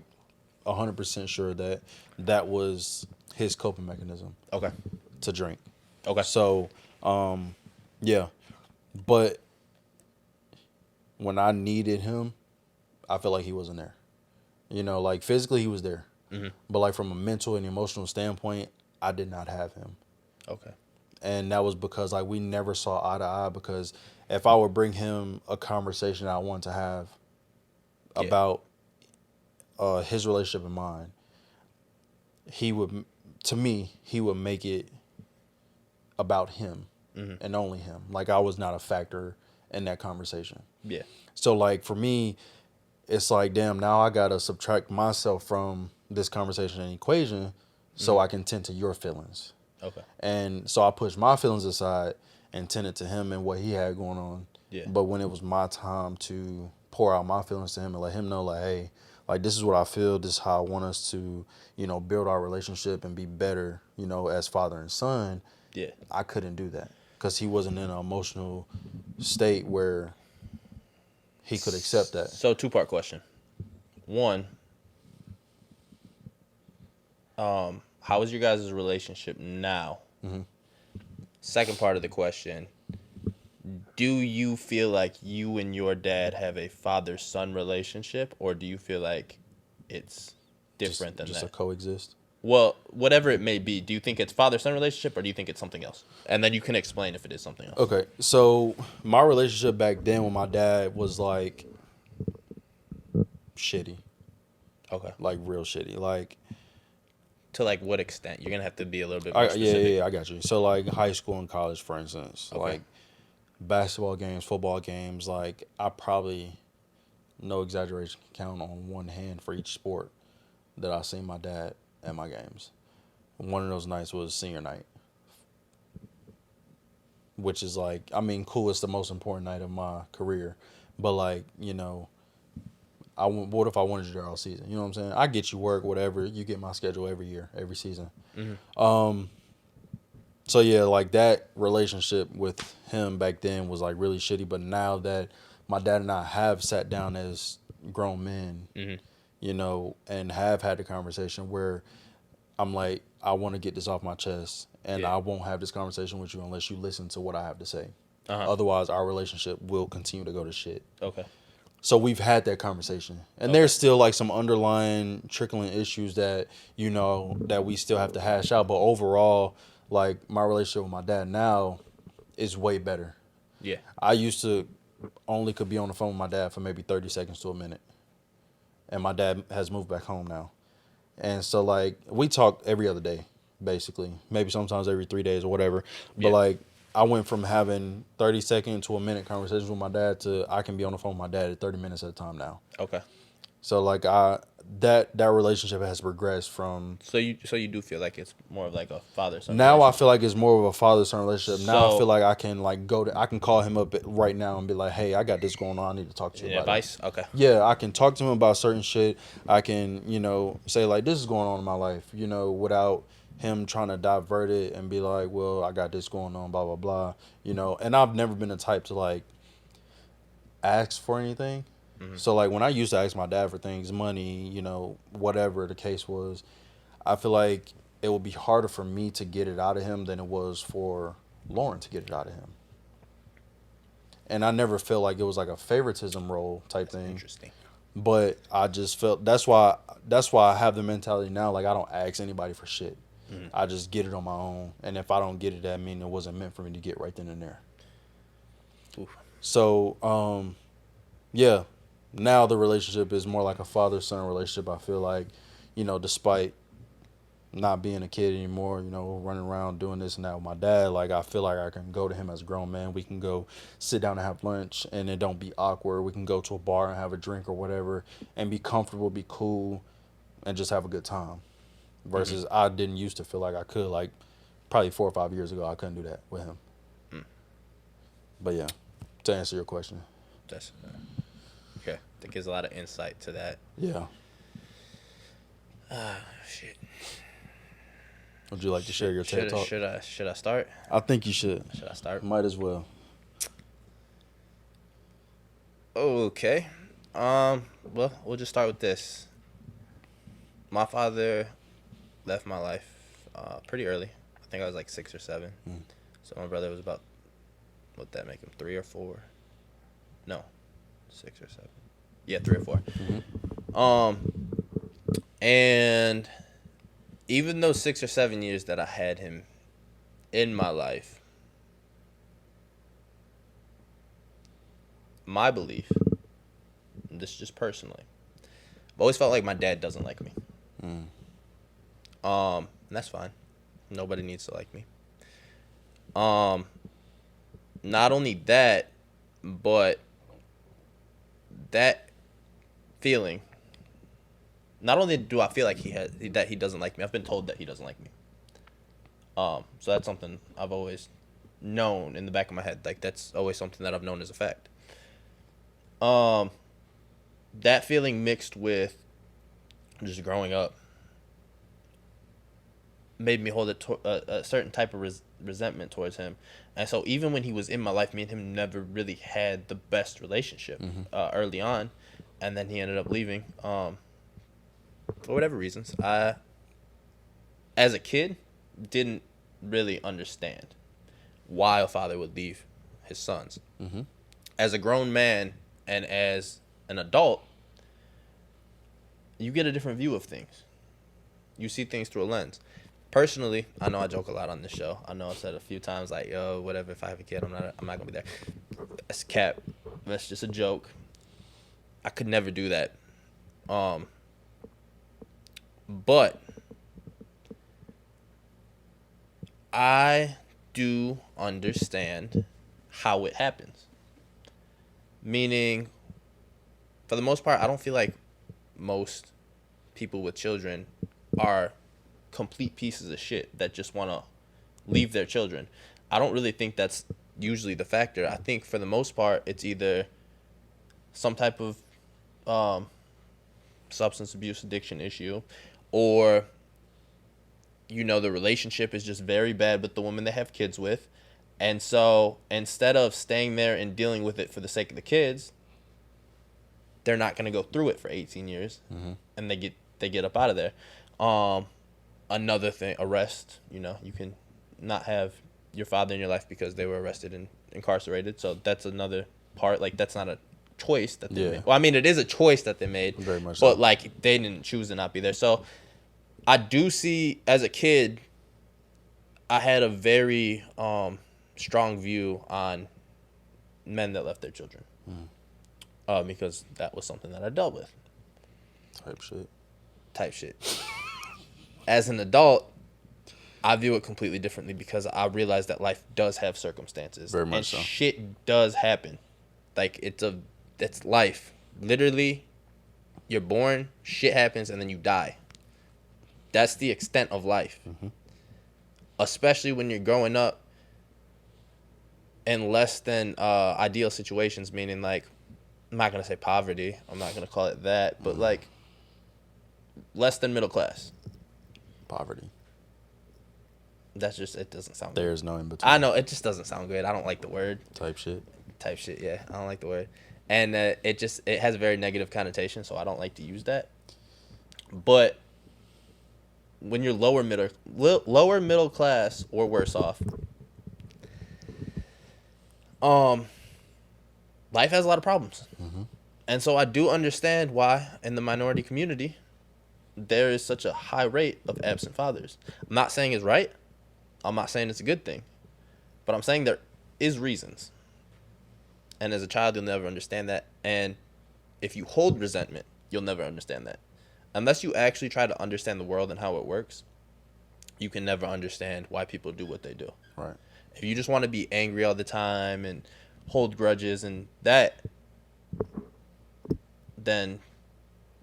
100% sure that was his coping mechanism Okay. to drink. Okay. So, yeah, but when I needed him, I felt like he wasn't there. You know, like physically he was there, but like from a mental and emotional standpoint, I did not have him. Okay. And that was because like we never saw eye to eye, because if I would bring him a conversation that I wanted to have about his relationship and mine, he would make it about him and only him. Like I was not a factor in that conversation. Yeah. So like for me, it's like, damn, now I gotta subtract myself from this conversation and equation so I can tend to your feelings. Okay. And so I pushed my feelings aside and tended to him and what he had going on. Yeah. But when it was my time to pour out my feelings to him and let him know, like, hey, like this is what I feel, this is how I want us to, build our relationship and be better, as father and son. Yeah. I couldn't do that because he wasn't in an emotional state where he could accept that. So 2-part question. One, how is your guys' relationship now? Mm-hmm. Second part of the question, do you feel like you and your dad have a father-son relationship, or do you feel like it's different than just that? a coexist. Well, whatever it may be, do you think it's father-son relationship, or do you think it's something else? And then you can explain if it is something else. Okay, so my relationship back then with my dad was like shitty, Okay. like real shitty. Like, To like what extent? You're gonna have to be a little bit more specific. yeah, I got you. So like high school and college, for instance, Okay. like basketball games, football games, like I probably, no exaggeration, can count on one hand for each sport that I seen my dad at my games. One of those nights was senior night, which is like, I mean, cool, it's the most important night of my career, but like, what if I wanted you there all season? You know what I'm saying? I get you work, whatever. You get my schedule every year, every season. Mm-hmm. So yeah, like that relationship with him back then was like really shitty. But now that my dad and I have sat down as grown men, and have had a conversation where I'm like, I want to get this off my chest, and Yeah. I won't have this conversation with you unless you listen to what I have to say. Uh-huh. Otherwise, our relationship will continue to go to shit. Okay. So we've had that conversation, and there's still like some underlying trickling issues that that we still have to hash out. But overall, like my relationship with my dad now is way better. Yeah. I used to only could be on the phone with my dad for maybe 30 seconds to a minute, and my dad has moved back home now, and so like we talk every other day, basically, maybe sometimes every 3 days or whatever. But Yeah. like I went from having 30-second to a minute conversations with my dad to I can be on the phone with my dad at 30 minutes at a time now. Okay. So like that relationship has progressed from. So you do feel like it's more of like a father-son Now I relationship. feel like it's more of a father-son relationship. Now I So- feel like I can like I can call him up right now and be like, hey, I got this going on. I need to talk to you Yeah, about advice? it. Okay. Yeah, I can talk to him about certain shit. I can, say like this is going on in my life, without him trying to divert it and be like, well, I got this going on, blah, blah, blah, And I've never been the type to like ask for anything. Mm-hmm. So like when I used to ask my dad for things, money, whatever the case was, I feel like it would be harder for me to get it out of him than it was for Lauren to get it out of him. And I never felt like it was like a favoritism role type thing. Interesting. But I just felt that's why I have the mentality now, like I don't ask anybody for shit. Mm-hmm. I just get it on my own. And if I don't get it, that means it wasn't meant for me to get right then and there. Oof. So, yeah. Now the relationship is more like a father-son relationship. I feel like, despite not being a kid anymore, running around doing this and that with my dad, like I feel like I can go to him as a grown man. We can go sit down and have lunch and it don't be awkward. We can go to a bar and have a drink or whatever and be comfortable, be cool, and just have a good time. Versus I didn't used to feel like I could, like probably 4 or 5 years ago, I couldn't do that with him. But yeah, to answer your question. That's okay. That gives a lot of insight to that. Yeah. Shit. Would you like to share your TED Talk? Should I start? I think you should. Should I start? Might as well. Okay. Well, we'll just start with this. My father left my life pretty early. I think I was like 6 or 7. So my brother was about, what'd that make him, 3 or 4? No, 6 or 7. Yeah, 3 or 4. And even those 6 or 7 years that I had him in my life, my belief, and this is just personally, I've always felt like my dad doesn't like me. And that's fine. Nobody needs to like me. Not only that, but that feeling. Not only do I feel like that he doesn't like me, I've been told that he doesn't like me. So that's something I've always known in the back of my head. Like that's always something that I've known as a fact. Um, that feeling mixed with just growing up made me hold a certain type of resentment towards him. And so even when he was in my life, me and him never really had the best relationship early on. And then he ended up leaving for whatever reasons. I, as a kid, didn't really understand why a father would leave his sons. As a grown man and as an adult, you get a different view of things. You see things through a lens. Personally, I know I joke a lot on this show. I know I've said a few times like, "Yo, whatever. If I have a kid, I'm not gonna be there." That's cap. That's just a joke. I could never do that. But I do understand how it happens. Meaning, for the most part, I don't feel like most people with children are complete pieces of shit that just want to leave their children. I don't really think that's usually the factor. I think for the most part, it's either some type of substance abuse addiction issue, or the relationship is just very bad with the woman they have kids with. And so instead of staying there and dealing with it for the sake of the kids, they're not going to go through it for 18 years and they get up out of there. Another thing, arrest, you can not have your father in your life because they were arrested and incarcerated. So that's another part. Like, that's not a choice that they made. Well, I mean, it is a choice that they made, very much but so. like they didn't choose to not be there. So I do see, as a kid, I had a very strong view on men that left their children because that was something that I dealt with. Type shit. As an adult, I view it completely differently because I realize that life does have circumstances. Very much and so. Shit does happen. Like, it's life. Literally, you're born, shit happens, and then you die. That's the extent of life. Especially when you're growing up in less than ideal situations, meaning, like, I'm not going to say poverty. I'm not going to call it that. But, like, less than middle class. Poverty. That's just, it doesn't sound good. There's no in between. I know, it just doesn't sound good. I don't like the word. Type shit, Yeah. I don't like the word. And it has a very negative connotation, so I don't like to use that. But when you're lower middle class or worse off, life has a lot of problems. And so I do understand why in the minority community there is such a high rate of absent fathers. I'm not saying it's right. I'm not saying it's a good thing. But I'm saying there is reasons. And as a child, you'll never understand that. And if you hold resentment, you'll never understand that. Unless you actually try to understand the world and how it works, you can never understand why people do what they do. right? If you just want to be angry all the time and hold grudges and that, then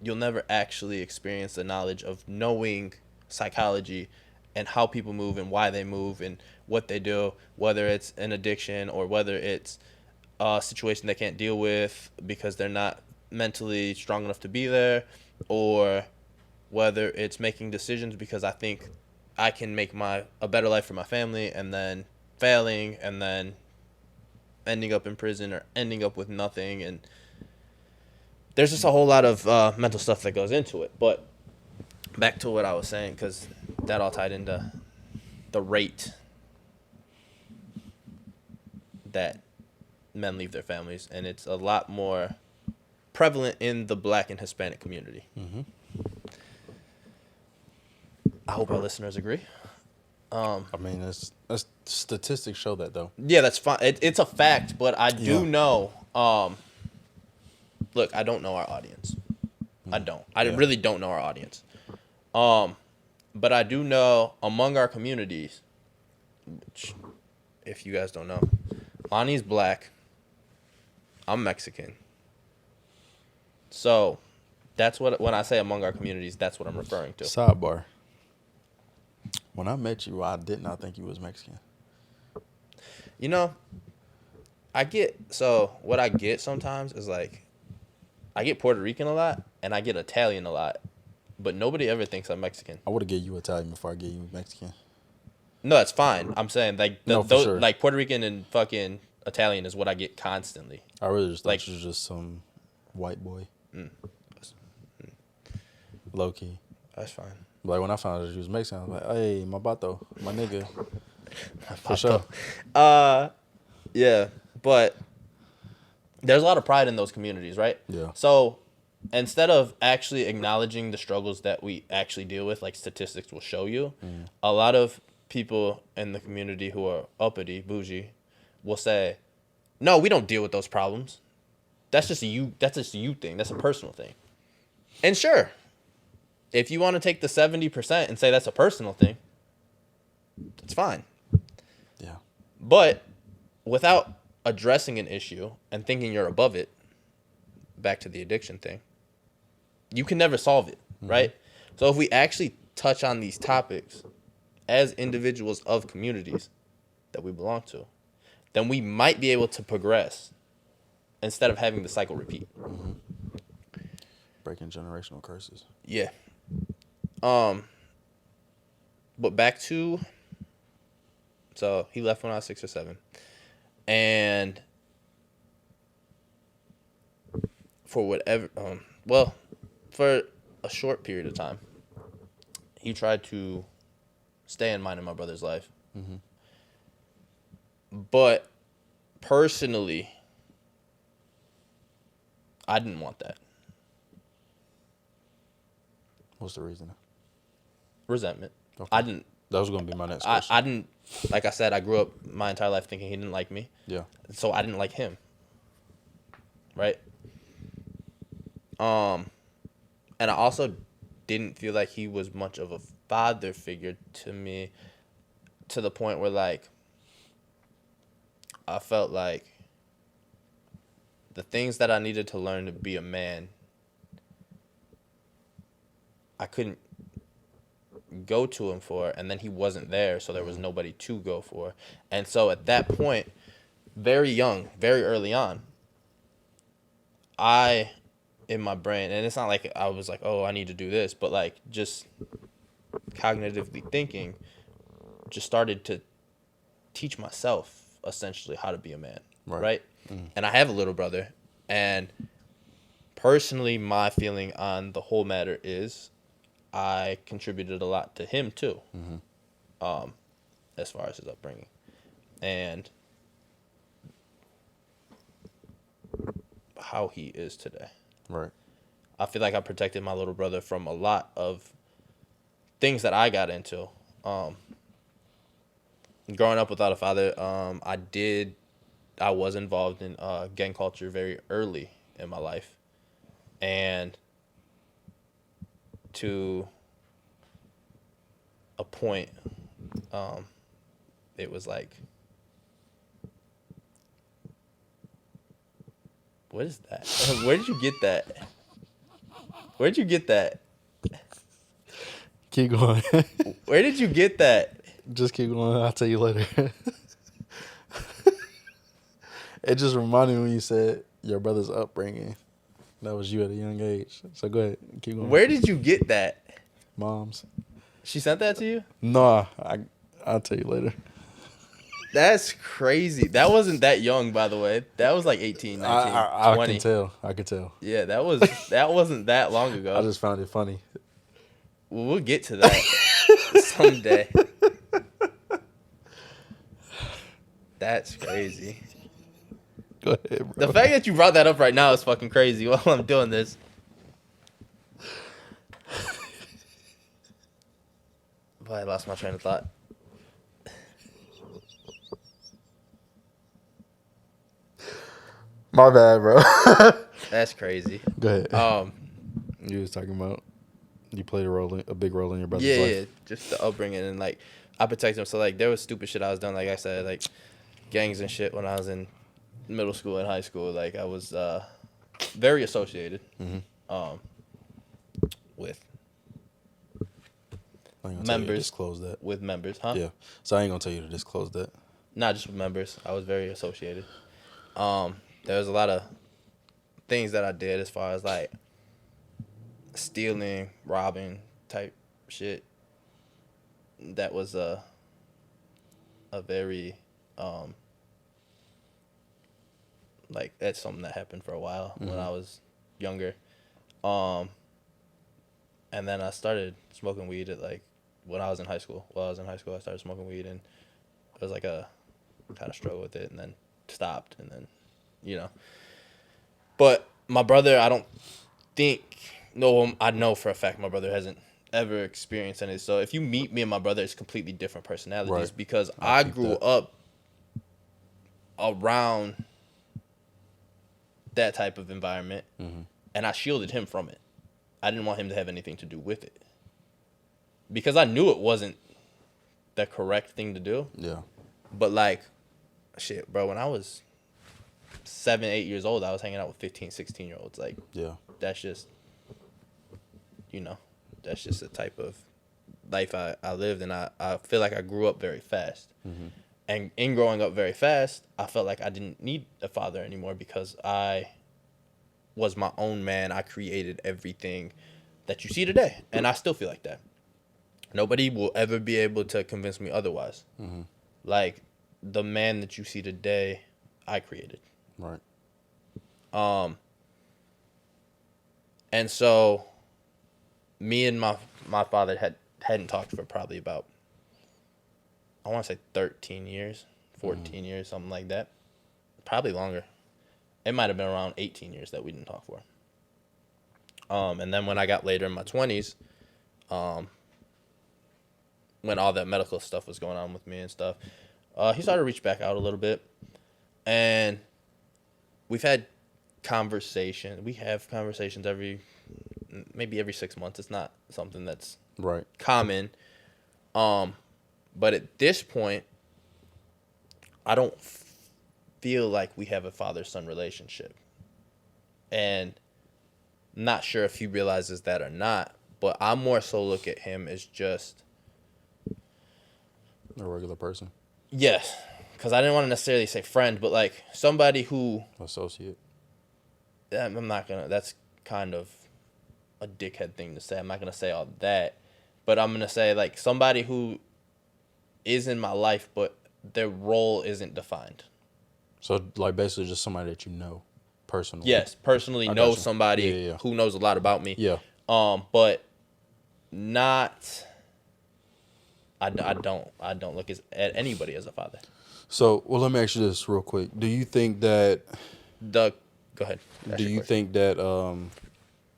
you'll never actually experience the knowledge of knowing psychology and how people move and why they move and what they do, whether it's an addiction or whether it's a situation they can't deal with because they're not mentally strong enough to be there, or whether it's making decisions because I think I can make a better life for my family and then failing and then ending up in prison or ending up with nothing. And there's just a whole lot of mental stuff that goes into it. But back to what I was saying, because that all tied into the rate that men leave their families, and it's a lot more prevalent in the Black and Hispanic community. I hope our listeners agree. I mean, that's statistics show that though. Yeah, that's fine. It's a fact, but I do know. Look, I don't know our audience. I don't. I really don't know our audience. But I do know among our communities, which if you guys don't know, Lonnie's black. I'm Mexican. So that's what, when I say among our communities, that's what I'm referring to. Sidebar. When I met you, I did not think you was Mexican. You know, what I get sometimes is like, I get Puerto Rican a lot and I get Italian a lot, but nobody ever thinks I'm Mexican. I would have gave you Italian before I gave you Mexican. No, that's fine. I'm saying like sure. like Puerto Rican and fucking Italian is what I get constantly. I really just thought Like- you was just some white boy. Mm. Low key. That's fine. Like when I found out you was Mexican, I was like, hey, my bato, my nigga. For sure. Yeah, but there's a lot of pride in those communities, right? Yeah. So instead of actually acknowledging the struggles that we actually deal with, like statistics will show you, a lot of people in the community who are uppity, bougie, will say, no, we don't deal with those problems. That's just a you thing. That's a personal thing. And sure, if you want to take the 70% and say that's a personal thing, that's fine. Yeah. But without addressing an issue and thinking you're above it, back to the addiction thing, you can never solve it, right? So if we actually touch on these topics as individuals of communities that we belong to, then we might be able to progress instead of having the cycle repeat. Breaking generational curses. Yeah. But back to, so he left when I was 6 or 7. And for whatever, for a short period of time, he tried to stay in mine and my brother's life. But personally, I didn't want that. What's the reason? Resentment. Okay. I didn't. That was going to be my next question. I didn't. Like I said, I grew up my entire life thinking he didn't like me. Yeah. So I didn't like him. Right? And I also didn't feel like he was much of a father figure to me, to the point where like I felt like the things that I needed to learn to be a man, I couldn't go to him for, and then he wasn't there, so there was nobody to go for. And so at that point, very young, very early on, I, in my brain, and it's not like I was like, oh, I need to do this, but like just cognitively thinking, just started to teach myself essentially how to be a man, right? And I have a little brother, and personally, my feeling on the whole matter is I contributed a lot to him too, as far as his upbringing, and how he is today. Right. I feel like I protected my little brother from a lot of things that I got into. Growing up without a father, I was involved in gang culture very early in my life, and to a point, it was like, what is that? Where did you get that? Where'd you get that? Keep going. Where did you get that? Just keep going. I'll tell you later. It just reminded me when you said your brother's upbringing. That was you at a young age. So go ahead. Keep going. Where did you get that? Mom's. She sent that to you? Nah, I'll tell you later. That's crazy. That wasn't that young, by the way. That was like 18, 19, 20. I can tell. Yeah, that wasn't that long ago. I just found it funny. Well, we'll get to that someday. That's crazy. Go ahead, bro. The fact that you brought that up right now is fucking crazy while I'm doing this. But I lost my train of thought. My bad, bro. That's crazy. Go ahead. Um, You was talking about you played a big role in your brother's yeah, life. yeah, just the upbringing, and like I protected him. So like there was stupid shit I was doing. Like I said, like gangs and shit when I was in middle school and high school. Like, I was very associated with I ain't gonna tell you to members. disclose that. With members, huh? Yeah. So I ain't gonna tell you to disclose that. Not just with members. I was very associated. There was a lot of things that I did as far as like stealing, robbing type shit. That was a very like that's something that happened for a while when I was younger. And then I started smoking weed at like when I was in high school. While I was in high school, I started smoking weed, and it was like a kind of struggle with it, and then stopped, and then, you know. But my brother, I don't think, no, I know for a fact my brother hasn't ever experienced any. So if you meet me and my brother, it's completely different personalities, Right. because I grew up around that type of environment, and I shielded him from it. I didn't want him to have anything to do with it because I knew it wasn't the correct thing to do. Yeah. But like, shit, bro, when I was 7, 8 years old, I was hanging out with 15, 16-year-olds. Like, Yeah. that's just, you know, that's just the type of life I lived, and I feel like I grew up very fast. And in growing up very fast, I felt like I didn't need a father anymore because I was my own man. I created everything that you see today, and I still feel like that. Nobody will ever be able to convince me otherwise. Like, the man that you see today, I created. Right. And so me and my father hadn't talked for probably about, I want to say 13 years, 14 years, something like that. Probably longer. It might have been around 18 years that we didn't talk for. And then when I got later in my 20s, when all that medical stuff was going on with me and stuff, he started to reach back out a little bit. And we've had conversations. We have conversations maybe every 6 months. It's not something that's Right. common. But at this point, I don't feel like we have a father-son relationship. And I'm not sure if he realizes that or not, but I more so look at him as just, A regular person. yes, because I didn't want to necessarily say friend, but like somebody who, Associate. I'm not going to, that's kind of a dickhead thing to say. I'm not going to say all that, but I'm going to say like somebody who is in my life, but their role isn't defined. So, like, basically just somebody that you know personally. Yes, personally know gotcha. somebody who knows a lot about me. Yeah. But not. I don't look at anybody as a father. So, well, let me ask you this real quick. Do you think that? Go ahead. Do you think that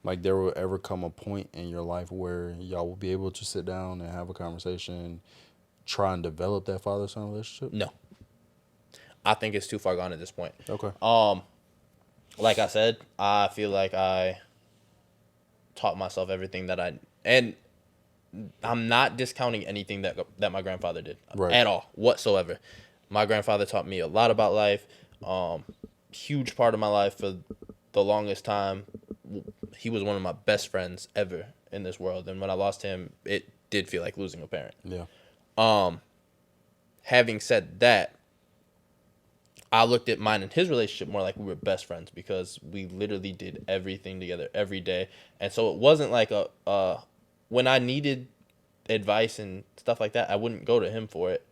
like there will ever come a point in your life where y'all will be able to sit down and have a conversation, try and develop that father-son relationship? No. I think it's too far gone at this point. Okay. Like I said, I feel like I taught myself everything and I'm not discounting anything that my grandfather did at all whatsoever. My grandfather taught me a lot about life. Huge part of my life for the longest time. He was one of my best friends ever in this world, and when I lost him, it did feel like losing a parent. Yeah. Having said that, I looked at mine and his relationship more like we were best friends because we literally did everything together every day. And so it wasn't like when I needed advice and stuff like that, I wouldn't go to him for it.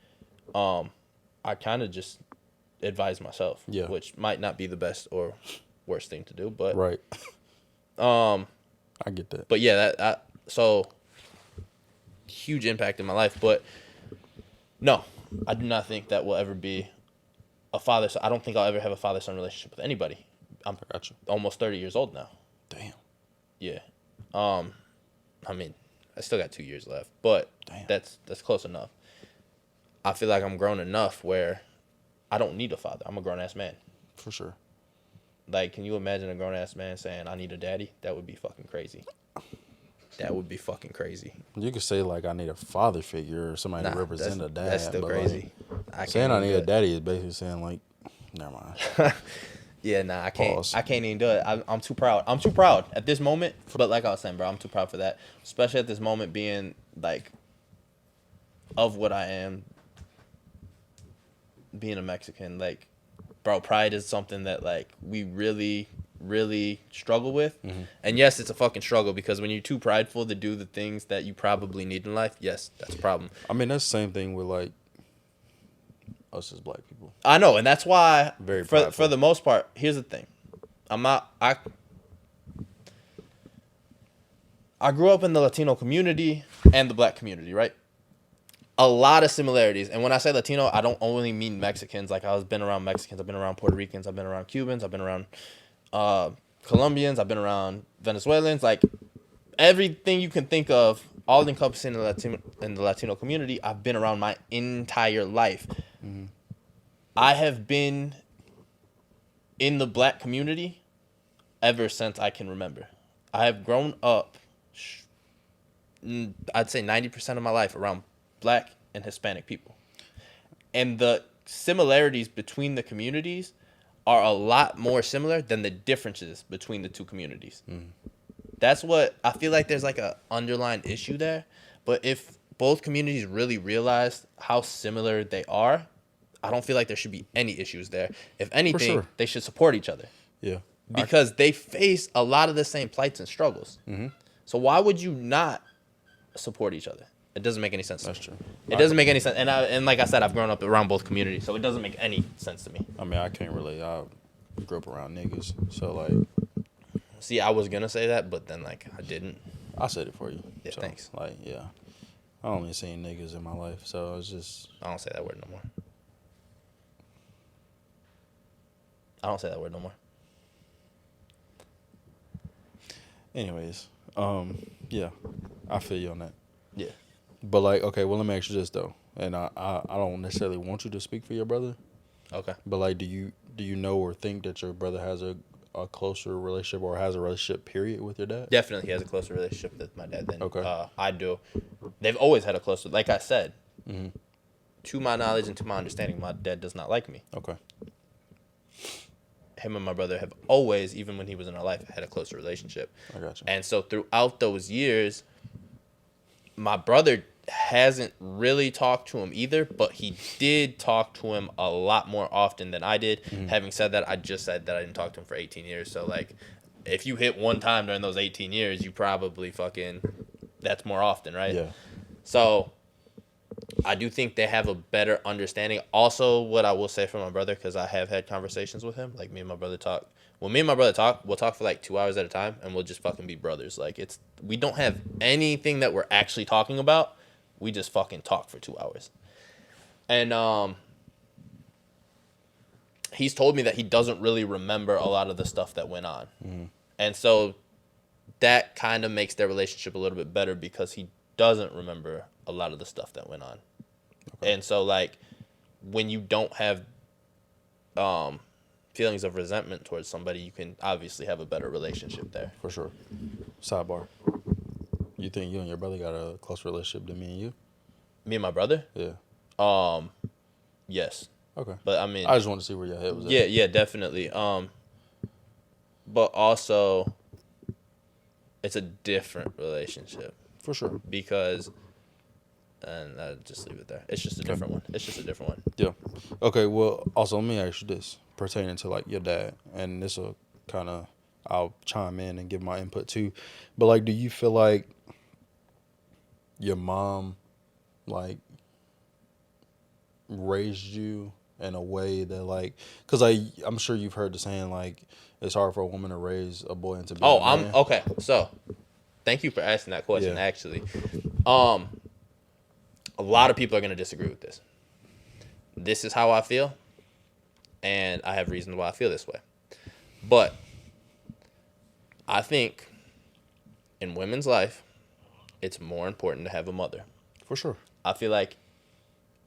I kind of just advised myself, which might not be the best or worst thing to do, but right. I get that. But yeah, so huge impact in my life, but no, I do not think that will ever be a father. I don't think I'll ever have a father-son relationship with anybody. I'm almost 30 years old now. Damn. Yeah. I mean, I still got 2 years left, but that's close enough. I feel like I'm grown enough where I don't need a father. I'm a grown-ass man. For sure. Like, can you imagine a grown-ass man saying, I need a daddy? That would be fucking crazy. That would be fucking crazy. You could say, like, I need a father figure or somebody to represent a dad. That's still crazy. I saying can't I even need do a it. daddy is basically saying like, never mind. Yeah, nah, I can't. Pause. I can't even do it. I'm too proud. I'm too proud at this moment. But like I was saying, bro, I'm too proud for that. Especially at this moment, being like of what I am, being a Mexican. Like, bro, pride is something that like we really, really struggle with. Mm-hmm. And yes, it's a fucking struggle because when you're too prideful to do the things that you probably need in life, yes, that's a problem. I mean, that's the same thing with like us as black people. I know, and that's why Very for prideful. the most part, here's the thing. I grew up in the Latino community and the black community, right? A lot of similarities. And when I say Latino, I don't only mean Mexicans. Like I've been around Mexicans, I've been around Puerto Ricans, I've been around Cubans, I've been around Colombians, I've been around Venezuelans, like everything you can think of, all encompassing in the Latino community, I've been around my entire life. Mm-hmm. I have been in the black community ever since I can remember. I have grown up, I'd say 90% of my life around black and Hispanic people. And the similarities between the communities are a lot more similar than the differences between the two communities. Mm. That's what I feel like there's like a underlying issue there. But if both communities really realized how similar they are, I don't feel like there should be any issues there. If anything, sure. they should support each other. Yeah. Because they face a lot of the same plights and struggles. Mm-hmm. So why would you not support each other? It doesn't make any sense. That's true. It doesn't make any sense. And like I said, I've grown up around both communities, so it doesn't make any sense to me. I mean, I can't relate. I grew up around niggas, so like, See, I was gonna say that, but then like I didn't. I said it for you. Yeah, so, thanks. Like, yeah, I only seen niggas in my life, so it's just. I don't say that word no more. I don't say that word no more. Anyways, yeah, I feel you on that. Yeah. But like, okay, well, let me ask you this though, and I don't necessarily want you to speak for your brother, Okay. but like, do you know or think that your brother has a closer relationship or has a relationship period with your dad? Definitely, he has a closer relationship with my dad than Okay. I do. They've always had a closer. Like I said, Mm-hmm. to my knowledge and to my understanding, my dad does not like me. Okay. Him and my brother have always, even when he was in our life, had a closer relationship. I got you. And so throughout those years, my brother hasn't really talked to him either, but he did talk to him a lot more often than I did. Mm-hmm. Having said that, I just said that I didn't talk to him for 18 years. So, like, if you hit one time during those 18 years, you probably that's more often, right? Yeah. So, I do think they have a better understanding. Also, what I will say for my brother, because I have had conversations with him, like me and my brother talk. When me and my brother talk, we'll talk for like 2 hours at a time, and we'll just fucking be brothers. Like, we don't have anything that we're actually talking about. We just fucking talk for 2 hours. And he's told me that he doesn't really remember a lot of the stuff that went on. Mm-hmm. And so that kind of makes their relationship a little bit better because he doesn't remember a lot of the stuff that went on. Okay. And so, like, when you don't have feelings of resentment towards somebody, you can obviously have a better relationship there. For sure. Sidebar. You think you and your brother got a closer relationship than me and you? Me and my brother? Yeah. Yes. Okay. But I mean, I just want to see where your head was at. Yeah, definitely. But also, it's a different relationship. For sure. Because, and I'll just leave it there. It's just a different one. It's just a different one. Yeah. Okay, well, also, let me ask you this, pertaining to, like, your dad, and this will kind of, I'll chime in and give my input, too. But, like, do you feel like your mom, like, raised you in a way that, like, because I'm sure you've heard the saying, like, it's hard for a woman to raise a boy into being a man. Okay. So, thank you for asking that question, Yeah. actually. A lot of people are going to disagree with this. This is how I feel, and I have reasons why I feel this way. But I think in women's life, it's more important to have a mother. For sure. I feel like,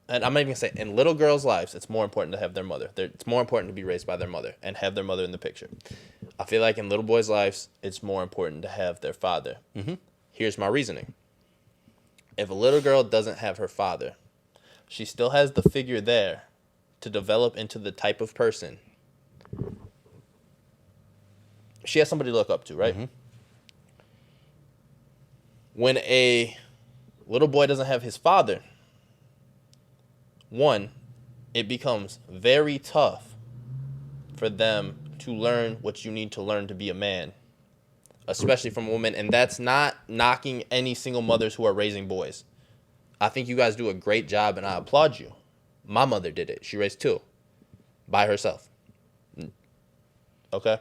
and I'm not even going to say, in little girls' lives, it's more important to have their mother. It's more important to be raised by their mother and have their mother in the picture. I feel like in little boys' lives, it's more important to have their father. Mm-hmm. Here's my reasoning. If a little girl doesn't have her father, she still has the figure there to develop into the type of person. She has somebody to look up to, right? When a little boy doesn't have his father, one, it becomes very tough for them to learn what you need to learn to be a man, especially from a woman. And that's not knocking any single mothers who are raising boys. I think you guys do a great job, and I applaud you. My mother did it. She raised 2 by herself. Okay?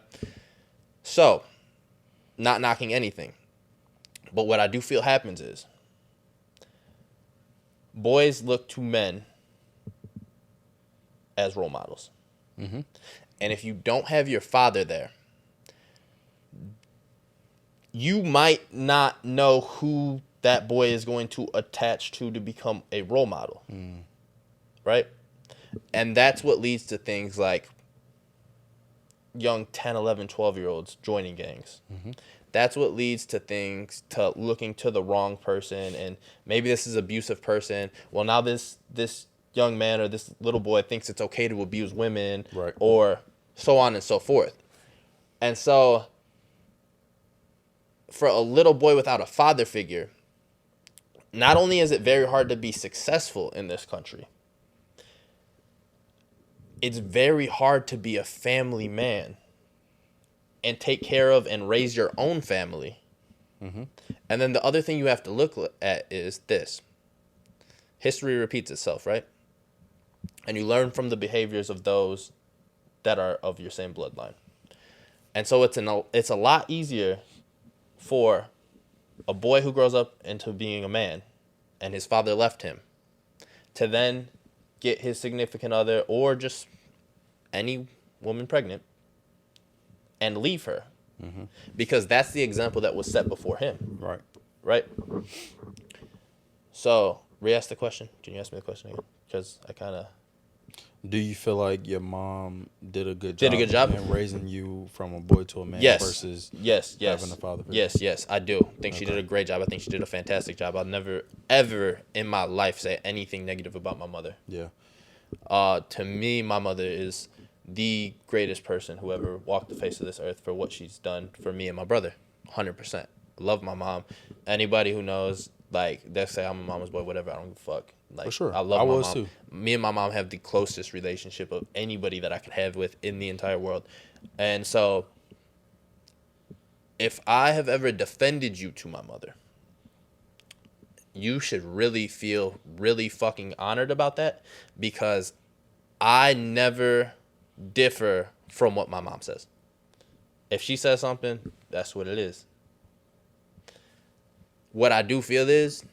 So, not knocking anything. But what I do feel happens is boys look to men as role models. And if you don't have your father there, you might not know who that boy is going to attach to become a role model. Right? And that's what leads to things like young 10, 11, 12-year-olds joining gangs. That's what leads to things to looking to the wrong person, and maybe this is an abusive person. Well, now this young man or this little boy thinks it's okay to abuse women, Right. or so on and so forth. And so for a little boy without a father figure, not only is it very hard to be successful in this country, it's very hard to be a family man and take care of and raise your own family. And then the other thing you have to look at is this. History repeats itself, right? And you learn from the behaviors of those that are of your same bloodline. And so it's a lot easier for a boy who grows up into being a man and his father left him to then get his significant other or just any woman pregnant and leave her. Because that's the example that was set before him. Right? So, re-ask the question. Can you ask me the question again? Because I kind of... Do you feel like your mom did a good job in raising you from a boy to a man versus having a father figure? Yes, I do. I think she did a great job. I think she did a fantastic job. I'll never, ever in my life say anything negative about my mother. Yeah. To me, my mother is the greatest person who ever walked the face of this earth for what she's done for me and my brother. 100%. Love my mom. Anybody who knows, like, they say I'm a mama's boy, whatever, I don't give a fuck. Like, for sure. I love my was mom. Too. Me and my mom have the closest relationship of anybody that I could have with in the entire world. And so, if I have ever defended you to my mother, you should really feel really fucking honored about that, because I never differ from what my mom says. If she says something, that's what it is. What I do feel is,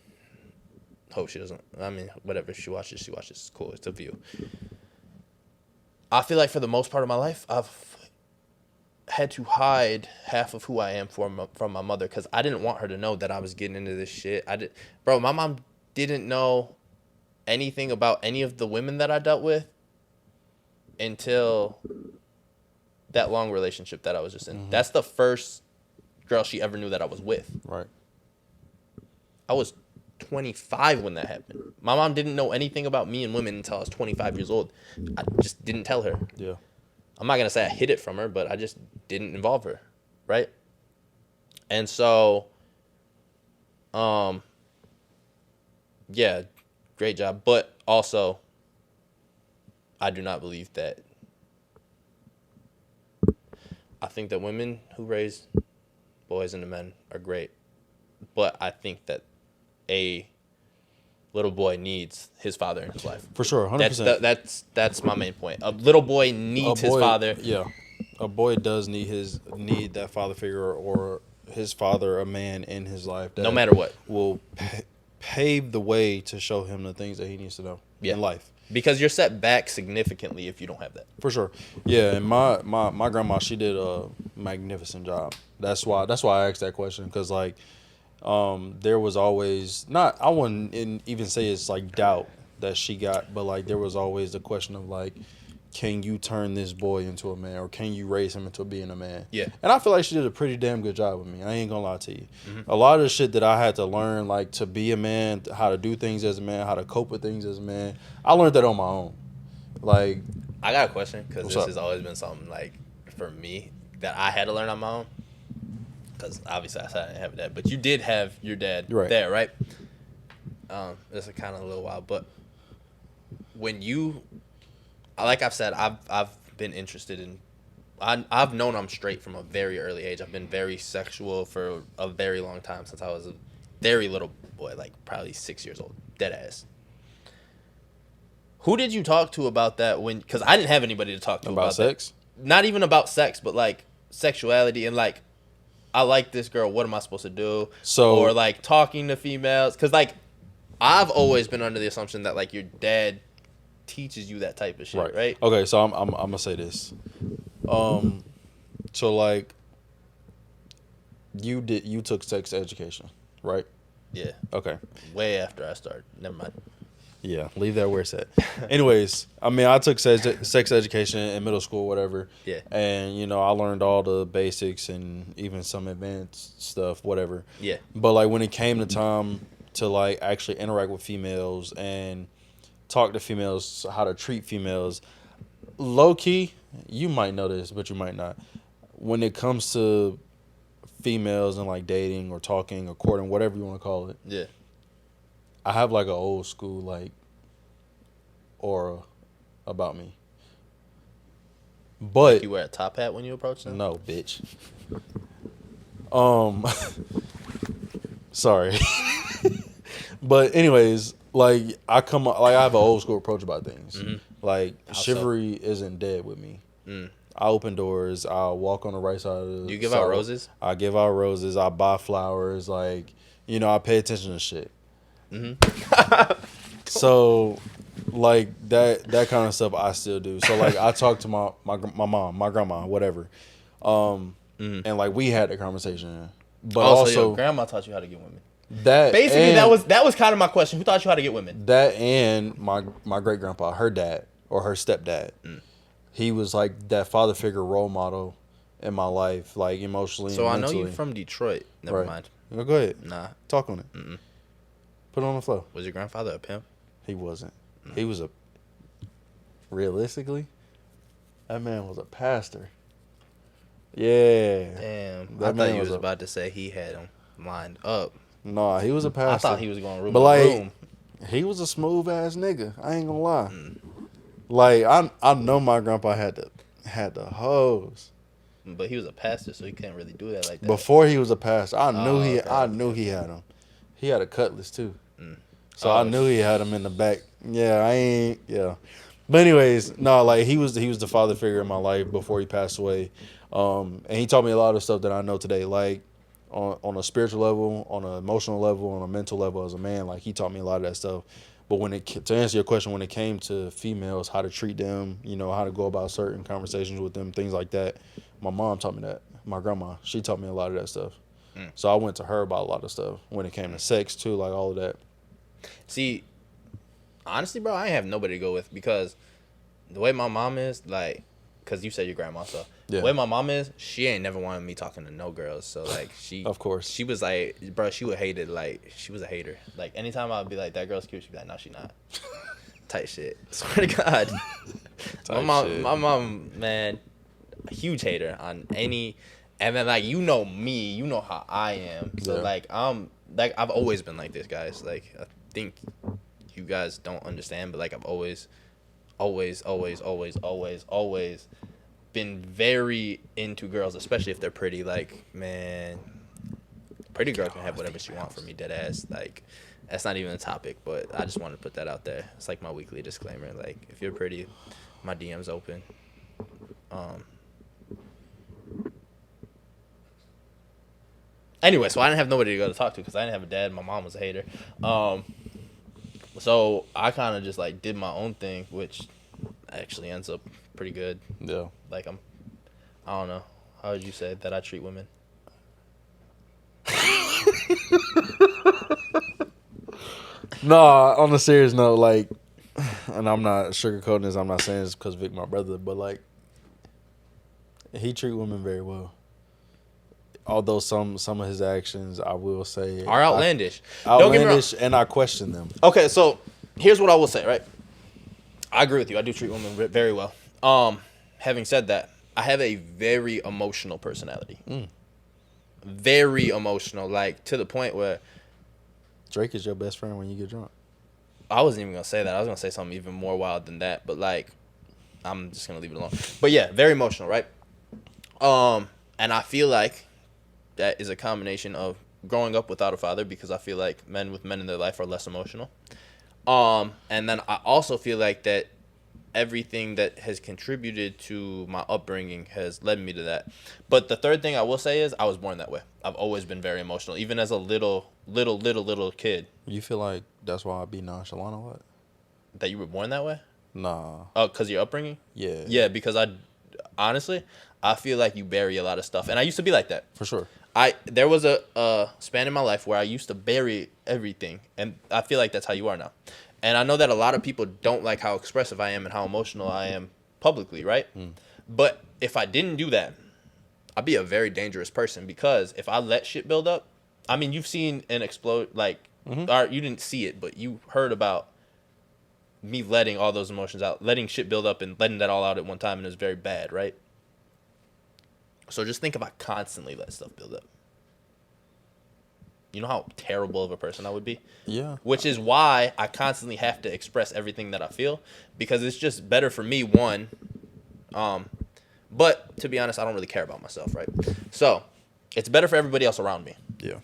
hope she doesn't, I mean, whatever, she watches, it's cool, it's a view. I feel like for the most part of my life, I've had to hide half of who I am from my mother, because I didn't want her to know that I was getting into this shit. Bro, my mom didn't know anything about any of the women that I dealt with until that long relationship that I was just in. That's the first girl she ever knew that I was with. Right. I was 25 when that happened. My mom didn't know anything about me and women until I was 25 years old. I just didn't tell her. Yeah. I'm not going to say I hid it from her, but I just didn't involve her. Right? And so, yeah, great job. But also, I do not believe that. I think that women who raise boys into men are great. But I think that a little boy needs his father in his life. For sure, 100%. That's my main point. A little boy needs his father. Yeah. A boy does need that father figure, or his father, a man in his life that no matter what will pave the way to show him the things that he needs to know in life. Because you're set back significantly if you don't have that. For sure. Yeah, and my grandma, she did a magnificent job. That's why I asked that question, because like there was always I wouldn't even say it's like doubt that she got, but like there was always the question of like, can you turn this boy into a man, or can you raise him into being a man? Yeah. And I feel like she did a pretty damn good job with me. I ain't gonna lie to you. Mm-hmm. A lot of the shit that I had to learn, like to be a man, how to do things as a man, how to cope with things as a man, I learned that on my own. Like, I got a question, because this up? has always been something, like, for me, that I had to learn on my own. Because obviously I said I didn't have a dad. But you did have your dad there, right? This is kind of a little while. But when you, like I've said, I've been interested in, I've known I'm straight from a very early age. I've been very sexual for a very long time, since I was a very little boy, like probably 6 years old, dead ass. Who did you talk to about that when, because I didn't have anybody to talk to about sex? That. Not even about sex, but like sexuality and like, I like this girl, what am I supposed to do? So, or like talking to females, because like I've always been under the assumption that like your dad teaches you that type of shit, right? Okay, so I'm gonna say this. So like, you took sex education, right? Yeah. Okay. Way after I started. Never mind. Yeah, leave that where it's at. Anyways, I mean, I took sex education in middle school, whatever. Yeah. And, you know, I learned all the basics and even some advanced stuff, whatever. Yeah. But, like, when it came to time to, like, actually interact with females and talk to females, how to treat females, low-key, you might know this, but you might not. When it comes to females and, like, dating or talking or courting, whatever you want to call it. Yeah. I have like an old school like aura about me. But Like you wear a top hat when you approach them? No, bitch. Sorry. But anyways, like I have an old school approach about things. Mm-hmm. Like How chivalry isn't dead with me. Mm. I open doors. I walk on the right side of the. Do you give out roses? I give out roses. I buy flowers. Like, you know, I pay attention to shit. Mm-hmm. So, like that kind of stuff I still do. So like I talk to my mom, my grandma, whatever, and like we had a conversation. But also, so your grandma taught you how to get women. That basically that was kind of my question. Who taught you how to get women? That and my great grandpa, her dad or her stepdad, he was like that father figure role model in my life, like emotionally. So and I know mentally. you from Detroit. Never mind. Go ahead. Nah, talk on it. Mm-mm. Put it on the floor. Was your grandfather a pimp? He wasn't. He was realistically, that man was a pastor. Yeah. Damn. That I thought you was a- about to say he had him lined up. Nah, he was a pastor. I thought he was going room But to like, room. he was a smooth ass nigga. I ain't gonna lie. Like I know my grandpa had the hose. But he was a pastor, so he couldn't really do that like that. Before he was a pastor, I knew okay. knew he had him. He had a cutlass too. So I knew he had him in the back. Yeah. But anyways, no, like he was the father figure in my life before he passed away. And he taught me a lot of stuff that I know today, like on a spiritual level, on an emotional level, on a mental level as a man. Like he taught me a lot of that stuff. But to answer your question, when it came to females, how to treat them, you know, how to go about certain conversations with them, things like that, my mom taught me that. My grandma, she taught me a lot of that stuff. So I went to her about a lot of stuff when it came to sex too, like all of that. See, honestly, bro, I ain't have nobody to go with because the way my mom is, like, because you said your grandma, so the way my mom is, she ain't never wanted me talking to no girls. So, like, of course, she was like, bro, she would hate it. Like, she was a hater. Like, anytime I'd be like, that girl's cute, she'd be like, no, she not. Tight shit. Swear to God. My mom, man, a huge hater on any, and then, like, you know me, you know how I am. So, like, I've always been like this, guys. Like, I think you guys don't understand, but like I've always been very into girls, especially if they're pretty. Like, man, pretty girl can have whatever she wants from me, dead ass. Like, that's not even a topic, but I just wanted to put that out there. It's like my weekly disclaimer. Like, if you're pretty, my DM's open. Anyway, so I didn't have nobody to go to talk to because I didn't have a dad. My mom was a hater. So I kind of just like did my own thing, which actually ends up pretty good. Yeah. Like I don't know. How would you say that I treat women? No, on a serious note, like and I'm not sugarcoating this. I'm not saying this because Vic my brother, but like he treat women very well. Although some of his actions, I will say, are outlandish. Don't get me wrong. outlandish, and I question them. Okay, so here's what I will say, right? I agree with you. I do treat women very well. Having said that, I have a very emotional personality. Very emotional, like to the point where Drake is your best friend when you get drunk. I wasn't even gonna say that. I was gonna say something even more wild than that, but like, I'm just gonna leave it alone. But yeah, very emotional, right? And I feel like that is a combination of growing up without a father, because I feel like men with men in their life are less emotional. And then I also feel like that everything that has contributed to my upbringing has led me to that. But the third thing I will say is I was born that way. I've always been very emotional, even as a little kid. You feel like that's why I be nonchalant a lot? That you were born that way? Nah. Oh, because your upbringing? Yeah. Yeah, because honestly, I feel like you bury a lot of stuff. And I used to be like that. For sure. There was a span in my life where I used to bury everything. And I feel like that's how you are now. And I know that a lot of people don't like how expressive I am and how emotional I am publicly, right? But if I didn't do that, I'd be a very dangerous person, because if I let shit build up, I mean, you've seen an explode, like, or you didn't see it, but you heard about me letting all those emotions out, letting shit build up and letting that all out at one time, and it was very bad, right? So just think if I constantly let stuff build up. You know how terrible of a person I would be? Yeah. Which is why I constantly have to express everything that I feel, because it's just better for me, one. But to be honest, I don't really care about myself, right? So it's better for everybody else around me. Yeah.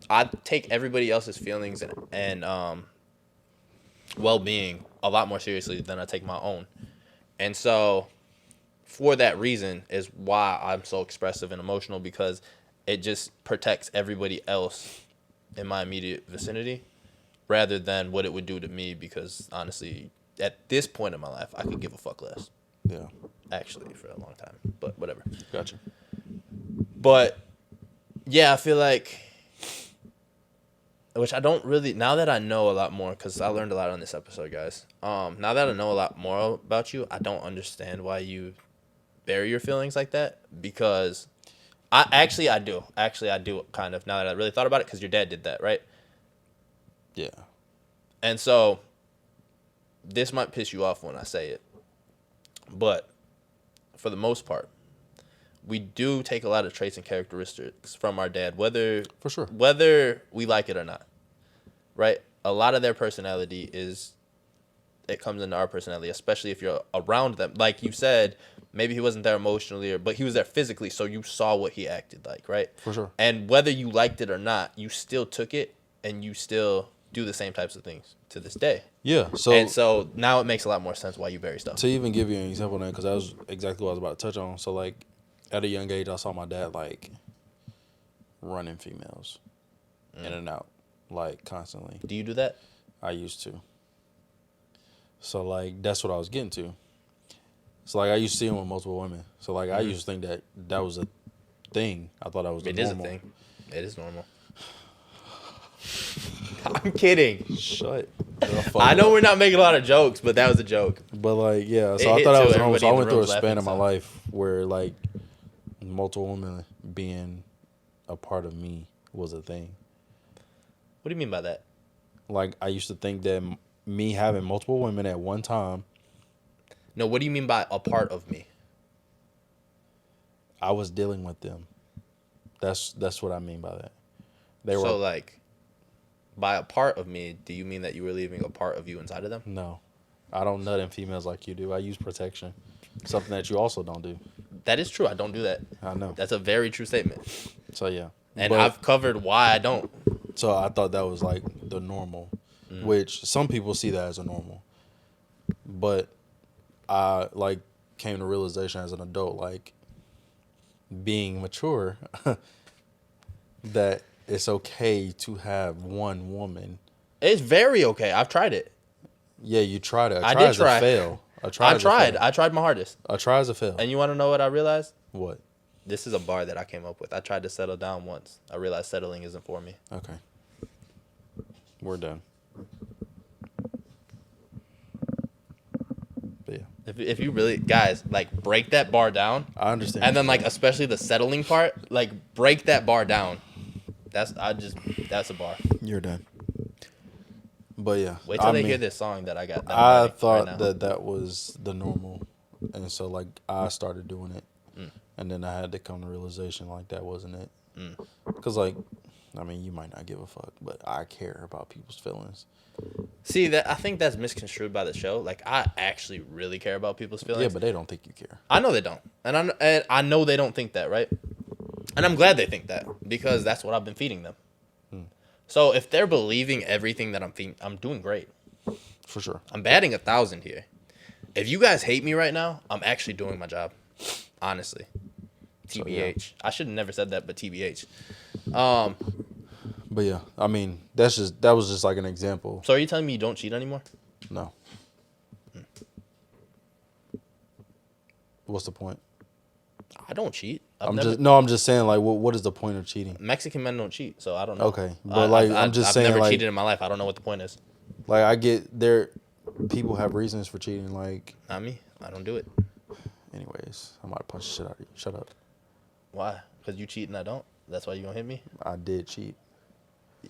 I take everybody else's feelings and well-being a lot more seriously than I take my own. And so for that reason is why I'm so expressive and emotional, because it just protects everybody else in my immediate vicinity rather than what it would do to me, because honestly, at this point in my life, I could give a fuck less. Yeah. Actually, for a long time, but whatever. Gotcha. But yeah, I feel like, which I don't really, now that I know a lot more, because I learned a lot on this episode, guys. Now that I know a lot more about you, I don't understand why you bury your feelings like that, because I do kind of, now that I really thought about it, because your dad did that, right? Yeah. And so this might piss you off when I say it, but for the most part, we do take a lot of traits and characteristics from our dad, whether For sure. whether we like it or not, right? A lot of their personality it comes into our personality, especially if you're around them. Like you said, maybe he wasn't there emotionally, but he was there physically, so you saw what he acted like, right? For sure. And whether you liked it or not, you still took it, and you still do the same types of things to this day. Yeah. So now it makes a lot more sense why you bury stuff. To even give you an example of that, because that was exactly what I was about to touch on. So, like, at a young age, I saw my dad, like, running females in and out, like, constantly. Do you do that? I used to. So, like, that's what I was getting to. So, like, I used to see him with multiple women. So, like, I used to think that was a thing. I thought that was It normal. is a thing. It is normal. I'm kidding. Shut. I know we're not making a lot of jokes, but that was a joke. But, like, yeah. So, It I hit thought that too. was normal. Everybody So, I in the went through room a was span laughing, of my so. life where, like, multiple women being a part of me was a thing. What do you mean by that? Like, I used to think that me having multiple women at one time, No, what do you mean by a part of me? I was dealing with them. That's what I mean by that. They were So, like, by a part of me, do you mean that you were leaving a part of you inside of them? no. I don't nut in females like you do. I use protection, something that you also don't do. That is true. I don't do that. I know. That's a very true statement. So yeah, And I've covered why I don't. So I thought that was like the normal, which some people see that as a normal, but I like came to realization as an adult, like being mature, that it's okay to have one woman. It's very okay. I've tried it. Yeah, you tried it. I did try. To fail. I tried my hardest. I tried as a fail. And you want to know what I realized? What? This is a bar that I came up with. I tried to settle down once. I realized settling isn't for me. Okay. We're done. If you really guys like break that bar down, I understand. and then like especially the settling part, like break that bar down. That's a bar. You're done. But yeah, Wait till they hear this song that I got. That I'm I writing thought right now. that was the normal, and so like I started doing it, and then I had to come to realization like that wasn't it, because like, I mean, you might not give a fuck, but I care about people's feelings. See that I think that's misconstrued by the show. Like I actually really care about people's feelings. Yeah, but they don't think you care. I know they don't, and I know they don't think that, right? And I'm glad they think that because that's what I've been feeding them. So if they're believing everything that I'm feeding, I'm doing great. For sure. I'm batting 1,000 here. If you guys hate me right now, I'm actually doing my job. Honestly. TBH. So, yeah. I should have never said that, but TBH. But yeah, I mean, that was just like an example. So are you telling me you don't cheat anymore? No. What's the point? I don't cheat. I'm just saying, like, what is the point of cheating? Mexican men don't cheat, so I don't know. Okay, but like, I'm just saying, I've never like, cheated in my life. I don't know what the point is. Like, I get there, people have reasons for cheating. Like, not me. I don't do it. Anyways, I might punch the shit out of you. Shut up. Why? Because you cheat and I don't. That's why you gonna hit me. I did cheat.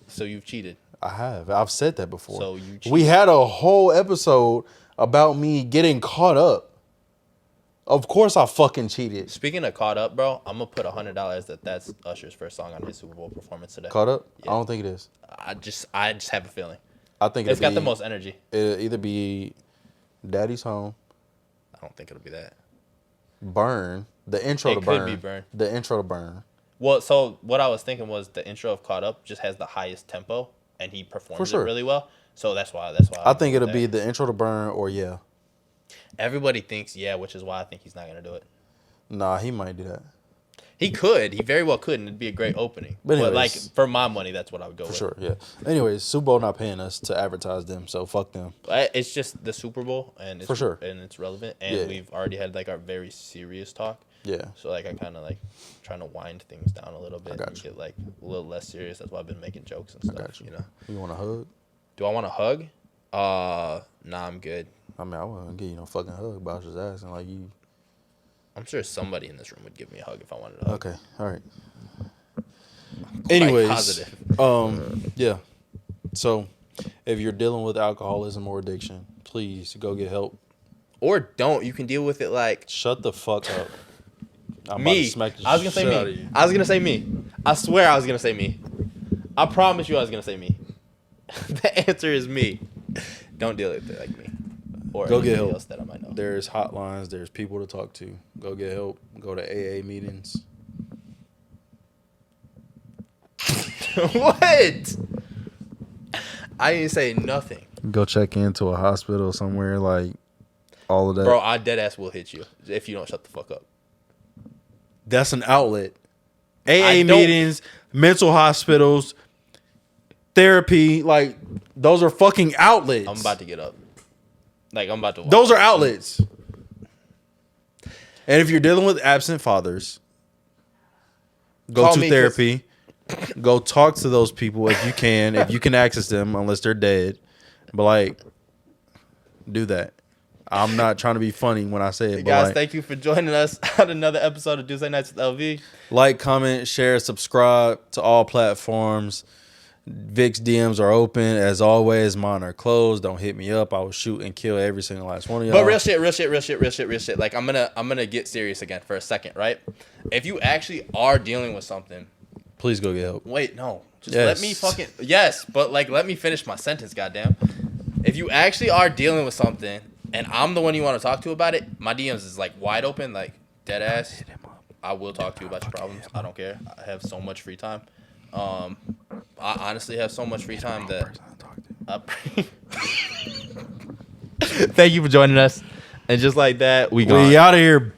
So you've cheated. I have. I've said that before. So you cheated. We had a whole episode about me getting caught up. Of course I fucking cheated. Speaking of caught up, bro, I'm gonna put $100 that's Usher's first song on his Super Bowl performance today. Caught up? Yeah. I don't think it is. I just have a feeling. I think it's got the most energy. It'll either be Daddy's Home. I don't think it'll be that. Burn. The intro to Burn. It could be Burn. The intro to Burn. Well, so what I was thinking was the intro of Caught Up just has the highest tempo, and he performs it really well. So that's why. I think it'll be the intro to Burn or Yeah. Everybody thinks Yeah, which is why I think he's not gonna do it. Nah, he might do that. He could. He very well could, and it'd be a great opening. But like for my money, that's what I would go with. For sure, yeah. Anyways, Super Bowl not paying us to advertise them, so fuck them. It's just the Super Bowl, and it's, for sure, and it's relevant, and we've already had like our very serious talk. Yeah. So like I kind of like trying to wind things down a little bit and get like a little less serious. That's why I've been making jokes and stuff. You know. You want a hug? Do I want a hug? Nah, I'm good. I mean, I wouldn't give you no fucking hug, but I was just asking, like, you. I'm sure somebody in this room would give me a hug if I wanted a hug. Okay, all right. Anyways, yeah. So, if you're dealing with alcoholism or addiction, please go get help. Or don't. You can deal with it like. Shut the fuck up. Me. I was gonna say me. I was gonna say me. I swear I was gonna say me. I promise you I was gonna say me. The answer is me. Don't deal with it like me. Or go get help. Else that I might know. There's hotlines. There's people to talk to. Go get help. Go to AA meetings. What? I didn't say nothing. Go check into a hospital somewhere, like all of that. Bro, I dead ass will hit you if you don't shut the fuck up. That's an outlet. AA meetings, mental hospitals, therapy, like those are fucking outlets. I'm about to get up. Like I'm about to. Those are outlets. And if you're dealing with absent fathers, go to therapy. Go talk to those people if you can. If you can access them, unless they're dead. But like, do that. I'm not trying to be funny when I say it. Hey but guys, like, thank you for joining us on another episode of Tuesday Nights with LV. Like, comment, share, subscribe to all platforms. Vic's DMs are open. As always, mine are closed. Don't hit me up. I will shoot and kill every single last one of y'all. But real shit. Like, I'm gonna get serious again for a second, right? If you actually are dealing with something, please go get help. Wait, no. Just let me fucking... Yes, but, like, let me finish my sentence, goddamn. If you actually are dealing with something, and I'm the one you want to talk to about it, my DMs is, like, wide open, like, dead ass. Hit him up. I will talk to you about your problems. I don't care. I have so much free time. I honestly have so much free time that... Thank you for joining us. And just like that, we out of here.